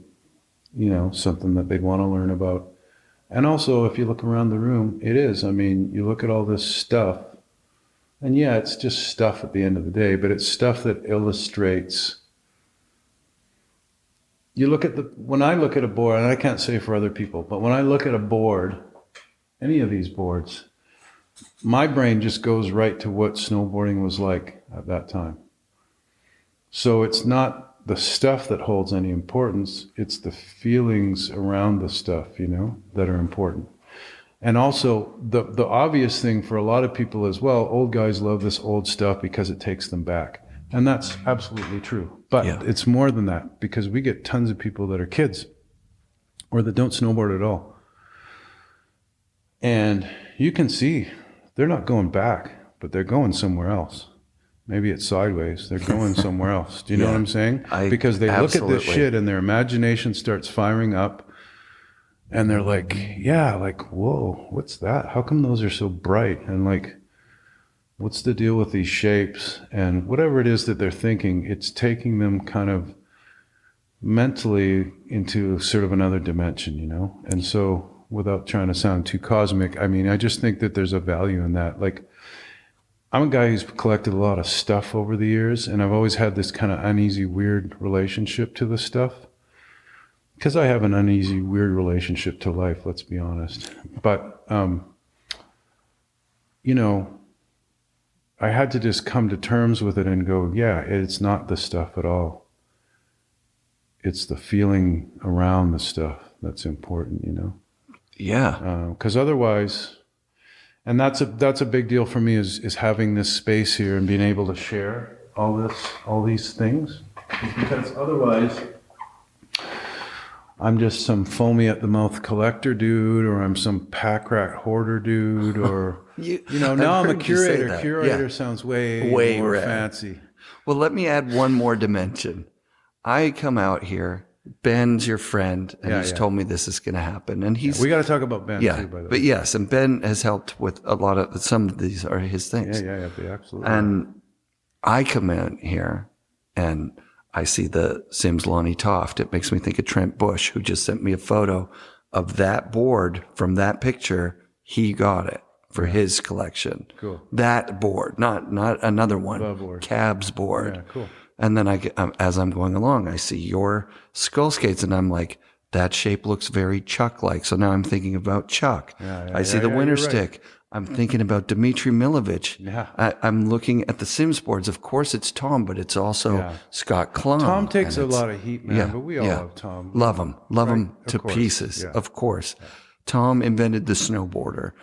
something that they'd want to learn about. And also, if you look around the room, it is. I mean, you look at all this stuff, and yeah, it's just stuff at the end of the day, but it's stuff that illustrates. When I look at a board, and I can't say for other people, but when I look at a board, any of these boards, my brain just goes right to what snowboarding was like at that time. So it's not the stuff that holds any importance, it's the feelings around the stuff, that are important. And also, the obvious thing for a lot of people as well, old guys love this old stuff because it takes them back. And that's absolutely true. But It's more than that, because we get tons of people that are kids or that don't snowboard at all. And you can see they're not going back, but they're going somewhere else. Maybe it's sideways. They're going somewhere else. Do you know what I'm saying? Because they look at this shit and their imagination starts firing up. And they're like, whoa, what's that? How come those are so bright? And like, what's the deal with these shapes? And whatever it is that they're thinking, it's taking them kind of mentally into sort of another dimension, And so, without trying to sound too cosmic, I mean, I just think that there's a value in that. Like, I'm a guy who's collected a lot of stuff over the years, and I've always had this kind of uneasy, weird relationship to the stuff. Because I have an uneasy, weird relationship to life, let's be honest. But, I had to just come to terms with it and go, it's not the stuff at all. It's the feeling around the stuff that's important, Yeah. Because otherwise, and that's a big deal for me is having this space here and being able to share all these things. Because otherwise, I'm just some foamy at the mouth collector dude, or I'm some pack rat hoarder dude, or now I'm a curator. Curator sounds way more fancy. Well, let me add one more dimension. I come out here. Ben's your friend, and he's told me this is going to happen. And we got to talk about Ben too, by the way. But yes, and Ben has helped with some of these are his things. Yeah, absolutely. And I come in here, and I see the Sims Lonnie Toft. It makes me think of Trent Bush, who just sent me a photo of that board from that picture. He got it for his collection. Cool. That board, not another one. The board. Cab's board. Yeah, cool. And then as I'm going along, I see your skull skates, and I'm like, that shape looks very Chuck-like. So now I'm thinking about Chuck. I see the winter stick. Right. I'm thinking about Dmitry Milovich. Yeah. I'm looking at the Sims boards. Of course, it's Tom, but it's also Scott Klum. Tom takes a lot of heat, man, but we all love Tom. Love him to pieces, of course. Yeah. Tom invented the snowboarder.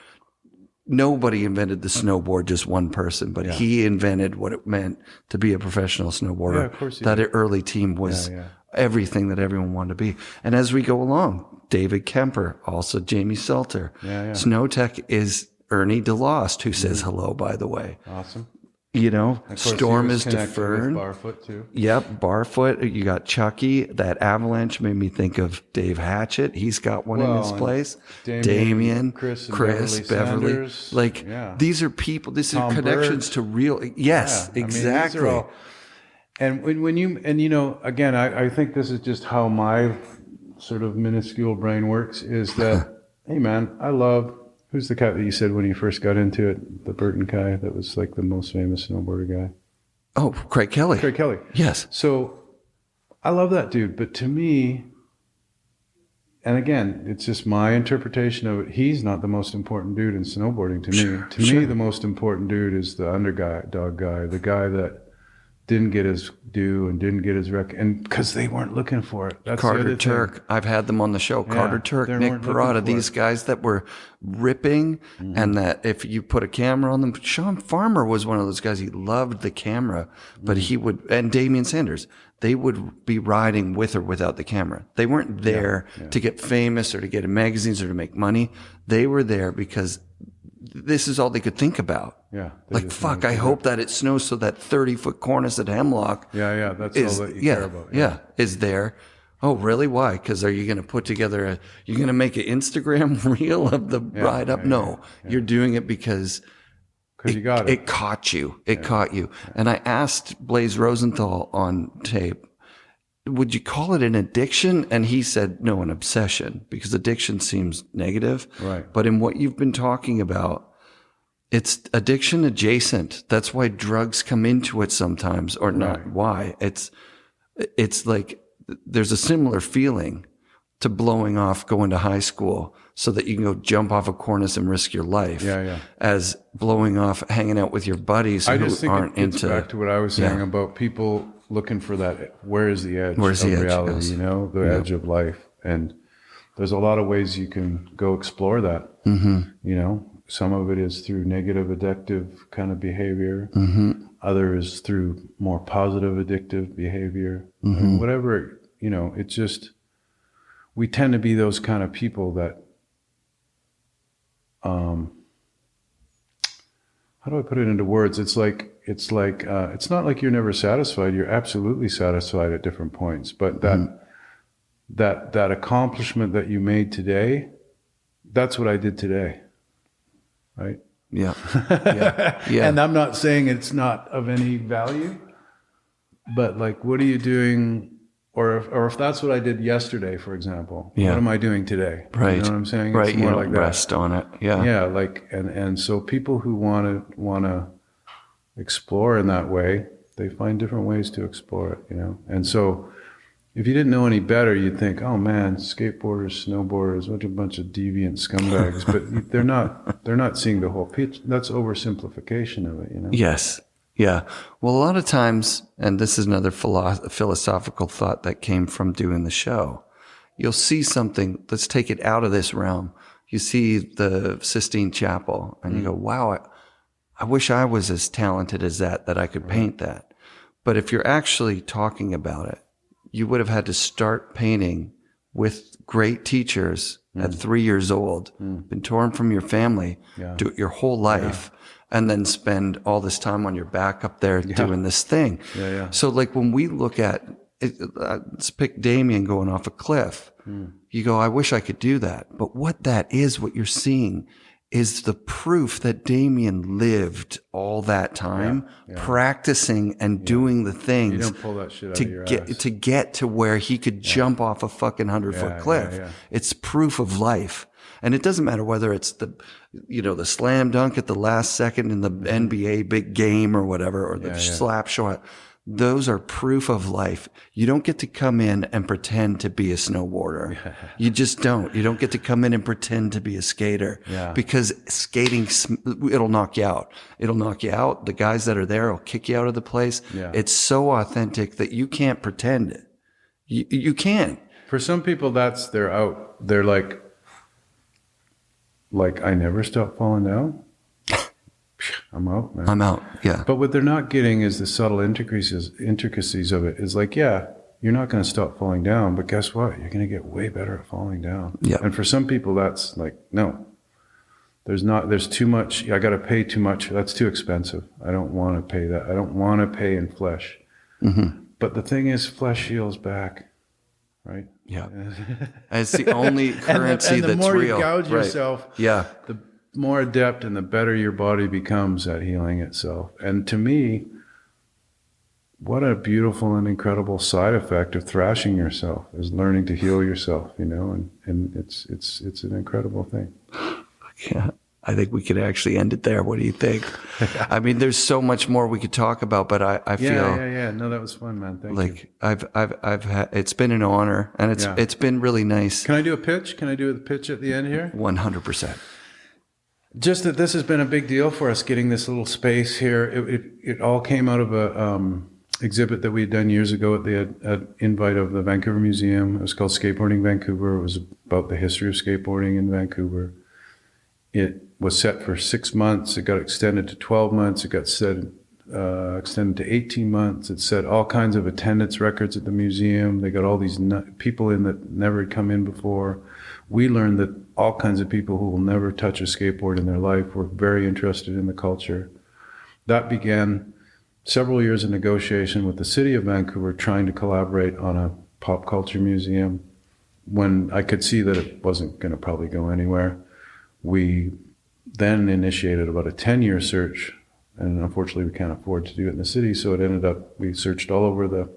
Nobody invented the snowboard, just one person, but he invented what it meant to be a professional snowboarder. Yeah, of course that early team was everything that everyone wanted to be. And as we go along, David Kemper, also Jamie Salter. Snowtech is Ernie DeLost, who says hello, by the way. Awesome. Storm is deferred. Barfoot too. Yep, Barfoot. You got Chucky. That avalanche made me think of Dave Hatchett. He's got one in his place. Damien, Chris, Beverly. These are people. These Tom are connections Bird. To real. Yes, exactly. These are all, and when you again, I think this is just how my sort of minuscule brain works. Is that hey man, I love. Who's the guy that you said when you first got into it? The Burton guy that was like the most famous snowboarder guy. Oh, Craig Kelly. Craig Kelly. Yes. So I love that dude. But to me, and again, it's just my interpretation of it. He's not the most important dude in snowboarding to me. To me, the most important dude is the underdog guy, the guy that didn't get his due and didn't get his and because they weren't looking for it. That's Carter Turk. I've had them on the show. Yeah, Carter Turk, they Nick weren't looking Parada, for these it. guys that were ripping, and that if you put a camera on them, Sean Farmer was one of those guys. He loved the camera, but he would, and Damian Sanders, they would be riding with or without the camera. They weren't there to get famous or to get in magazines or to make money. They were there because this is all they could think about. Yeah. Like, fuck, I hope that it snows so that 30-foot cornice at Hemlock Yeah. That's all that you care about. Yeah, is there. Oh, really? Why? Because are you going to put together you're going to make an Instagram reel of the ride up? No, you're doing it because you got it. It caught you. It caught you. And I asked Blaze Rosenthal on tape, would you call it an addiction? And he said, no, an obsession, because addiction seems negative. Right. But in what you've been talking about, it's addiction adjacent. That's why drugs come into it sometimes, or not why. It's like there's a similar feeling to blowing off going to high school so that you can go jump off a cornice and risk your life as blowing off hanging out with your buddies who aren't it gets into back to what I was saying about people looking for that. Where is the edge of reality? Yes. The edge of life. And there's a lot of ways you can go explore that. Mm-hmm. Some of it is through negative addictive kind of behavior. Mm-hmm. Other is through more positive addictive behavior. Mm-hmm. And whatever, it's just, we tend to be those kind of people that, how do I put it into words? It's not like you're never satisfied. You're absolutely satisfied at different points. But that accomplishment that you made today, that's what I did today. Right? Yeah. And I'm not saying it's not of any value, but like, what are you doing? Or if that's what I did yesterday, for example, what am I doing today? Right. You know what I'm saying? Right. It's more You like don't that. rest on it. Yeah. Yeah. Like, and so people who want to explore in that way, they find different ways to explore it, And so if you didn't know any better, you'd think, oh man, skateboarders, snowboarders, what a bunch of deviant scumbags. But they're not seeing the whole picture. That's oversimplification of it, Yes. Yeah. Well, a lot of times, and this is another philosophical thought that came from doing the show, you'll see something, let's take it out of this realm. You see the Sistine Chapel and you go, wow, I wish I was as talented as that I could paint that. But if you're actually talking about it, you would have had to start painting with great teachers at 3 years old, been torn from your family, do it your whole life, and then spend all this time on your back up there doing this thing. So like when we look at it, let's pick Damien going off a cliff. You go, I wish I could do that. But what that is, what you're seeing is the proof that Damien lived all that time practicing and doing the things you don't pull that shit out of your ass. to get to where he could jump off a fucking 100-foot cliff. It's proof of life. And it doesn't matter whether it's the slam dunk at the last second in the NBA big game or whatever, or the slap shot. Those are proof of life. You don't get to come in and pretend to be a snowboarder. You just don't. You don't get to come in and pretend to be a skater because skating, it'll knock you out. It'll knock you out. The guys that are there will kick you out of the place. It's so authentic that you can't pretend it. You can't. For some people, that's their out. They're like, I never stop falling down. I'm out, man. I'm out. Yeah. But what they're not getting is the subtle intricacies of it. Is like, you're not going to stop falling down, but guess what? You're going to get way better at falling down. Yeah. And for some people, that's like, no, there's too much. I got to pay too much. That's too expensive. I don't want to pay that. I don't want to pay in flesh. Mm-hmm. But the thing is, flesh heals back, right? Yeah. It's the only currency that's real. And the more you gouge yourself, the more adept and the better your body becomes at healing itself. And to me, what a beautiful and incredible side effect of thrashing yourself is learning to heal yourself, and it's an incredible thing. Yeah. I think we could actually end it there. What do you think? I mean, there's so much more we could talk about, but I feel no, that was fun, man. Thank you. I've had, it's been an honor, and it's been really nice. Can I do a pitch? Can I do the pitch at the end here? 100%. Just that this has been a big deal for us, getting this little space here. It all came out of exhibit that we had done years ago at the invite of the Vancouver Museum. It was called Skateboarding Vancouver. It was about the history of skateboarding in Vancouver. It was set for 6 months. It got extended to 12 months. It got extended to 18 months. It set all kinds of attendance records at the museum. They got all these people in that never had come in before. We learned that all kinds of people who will never touch a skateboard in their life were very interested in the culture. That began several years of negotiation with the city of Vancouver trying to collaborate on a pop culture museum. When I could see that it wasn't going to probably go anywhere, we then initiated about a 10-year search, and unfortunately we can't afford to do it in the city, so it ended up, we searched all over the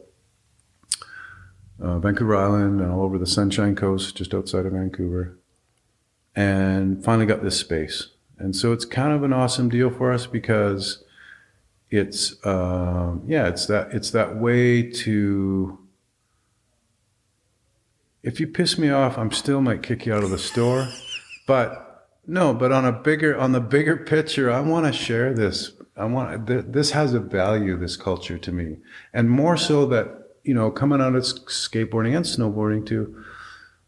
Vancouver Island and all over the Sunshine Coast just outside of Vancouver, and finally got this space. And so it's kind of an awesome deal for us because it's that way to, if you piss me off, I still might kick you out of the store, but on the bigger picture, I want to share this. This has a value, this culture, to me, and more so that, coming out of skateboarding and snowboarding too,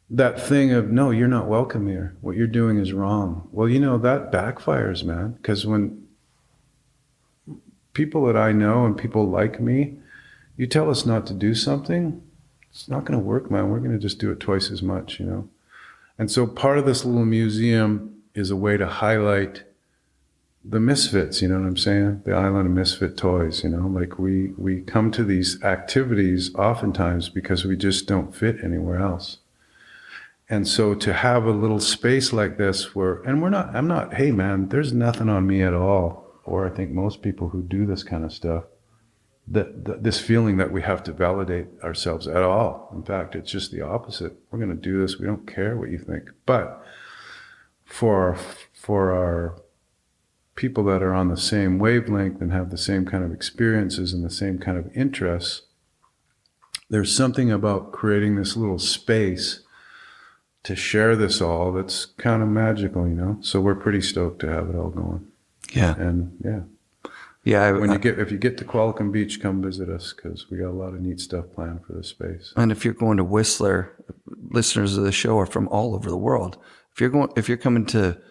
that thing of, no, you're not welcome here. What you're doing is wrong. Well, that backfires, man, because when people that I know and people like me, you tell us not to do something, it's not going to work, man. We're going to just do it twice as much, And so part of this little museum is a way to highlight the misfits, you know what I'm saying? The island of misfit toys, like we come to these activities oftentimes because we just don't fit anywhere else. And so to have a little space like this hey man, there's nothing on me at all. Or I think most people who do this kind of stuff, this feeling that we have to validate ourselves at all. In fact, it's just the opposite. We're going to do this. We don't care what you think. But for our people that are on the same wavelength and have the same kind of experiences and the same kind of interests, there's something about creating this little space to share this all that's kind of magical, So we're pretty stoked to have it all going. Yeah. And if you get to Qualicum Beach, come visit us because we got a lot of neat stuff planned for this space. And if you're going to Whistler, listeners of the show are from all over the world. If you're coming to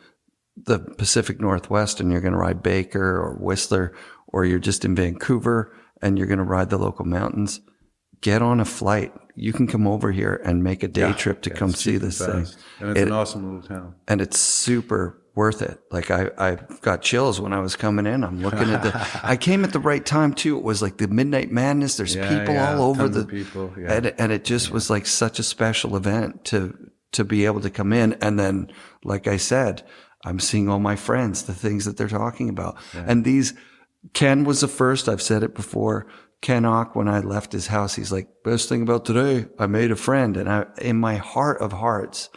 the Pacific Northwest and you're going to ride Baker or Whistler, or you're just in Vancouver and you're going to ride the local mountains, get on a flight. You can come over here and make a day trip to come see this thing. And it's an awesome little town. And it's super worth it. Like I got chills when I was coming in. I'm looking at I came at the right time too. It was like the Midnight Madness. There's people all over the people. Yeah. And it just was like such a special event to be able to come in. And then, like I said, I'm seeing all my friends, the things that they're talking about. Yeah. And Ken was the first. I've said it before. Ken Ock, when I left his house, he's like, best thing about today, I made a friend. And in my heart of hearts,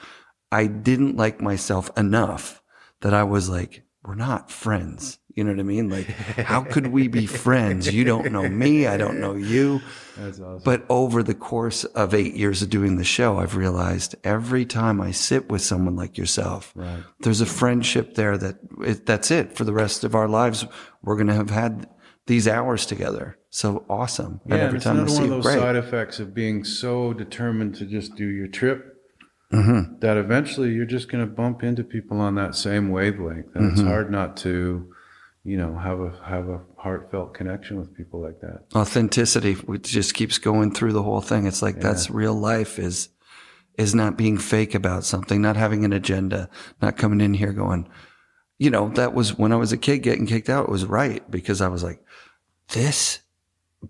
I didn't like myself enough that I was like, we're not friends. You know what I mean? Like, how could we be friends? You don't know me. I don't know you. That's awesome. But over the course of 8 years of doing the show, I've realized every time I sit with someone like yourself, right, there's a friendship there that's it for the rest of our lives. We're going to have had these hours together. So awesome. Yeah, and every time I see one of those side effects of being so determined to just do your trip, that eventually you're just going to bump into people on that same wavelength. And it's hard not to, have a heartfelt connection with people like that. Authenticity, which just keeps going through the whole thing. It's like, that's real life is not being fake about something, not having an agenda, not coming in here going, that was when I was a kid getting kicked out. It was right, because I was like, this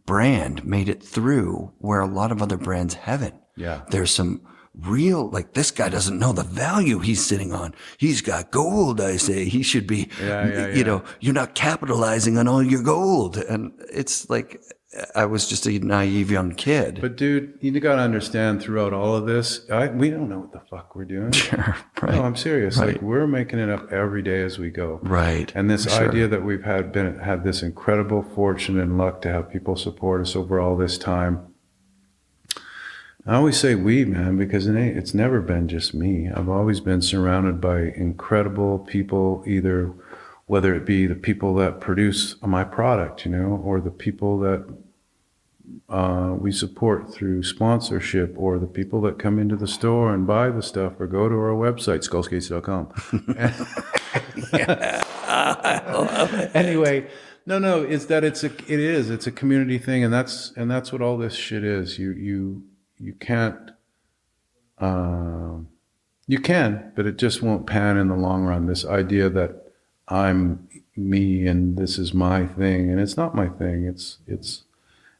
brand made it through where a lot of other brands haven't. Yeah. There's some real, like, this guy doesn't know the value he's sitting on. He's got gold, I say. He should be, you're not capitalizing on all your gold. And it's like, I was just a naive young kid. But dude, you got to understand throughout all of this, we don't know what the fuck we're doing. Sure, right. No, I'm serious. Right. Like, we're making it up every day as we go. Right. And this idea that we've had this incredible fortune and luck to have people support us over all this time. I always say we, man, because it's never been just me. I've always been surrounded by incredible people, whether it be the people that produce my product, or the people that we support through sponsorship, or the people that come into the store and buy the stuff or go to our website, skullskates.com. I love it. Anyway, no, it's that it's a community thing, and that's what all this shit is. You can't, you can, but it just won't pan in the long run. This idea that I'm me and this is my thing, and it's not my thing. It's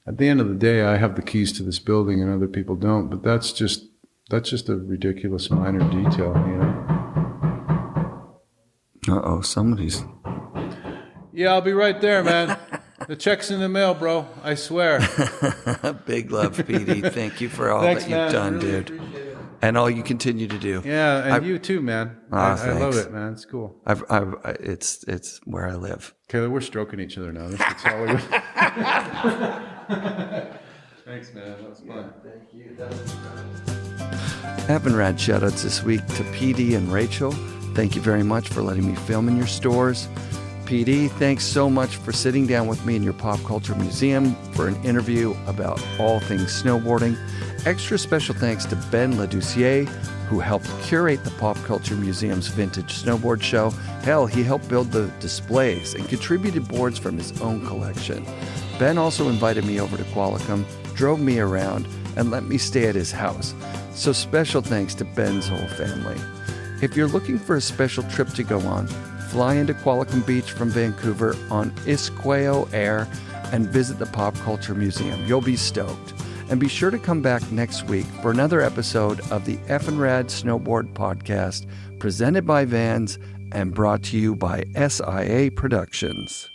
at the end of the day, I have the keys to this building and other people don't, but that's just a ridiculous minor detail, you know? Uh-oh, somebody's... Yeah, I'll be right there, man. The check's in the mail, bro. I swear. Big love, PD. Thank you for all Thanks, that you've man. done, Really dude. And all you continue to do. Yeah, and you too, man. I love Thanks. it, man. It's cool. It's where I live. Okay, we're stroking each other now. That's all we Thanks, man. That was fun. Thank you. That was FNRad shoutouts this week to PD and Rachel. Thank you very much for letting me film in your stores. PD, thanks so much for sitting down with me in your Pop Culture Museum for an interview about all things snowboarding. Extra special thanks to Ben Ladoucier, who helped curate the Pop Culture Museum's vintage snowboard show. Hell, he helped build the displays and contributed boards from his own collection. Ben also invited me over to Qualicum, drove me around, and let me stay at his house. So special thanks to Ben's whole family. If you're looking for a special trip to go on, fly into Qualicum Beach from Vancouver on Isqueo Air and visit the Pop Culture Museum. You'll be stoked. And be sure to come back next week for another episode of the FNRad Snowboard Podcast, presented by Vans and brought to you by SIA Productions.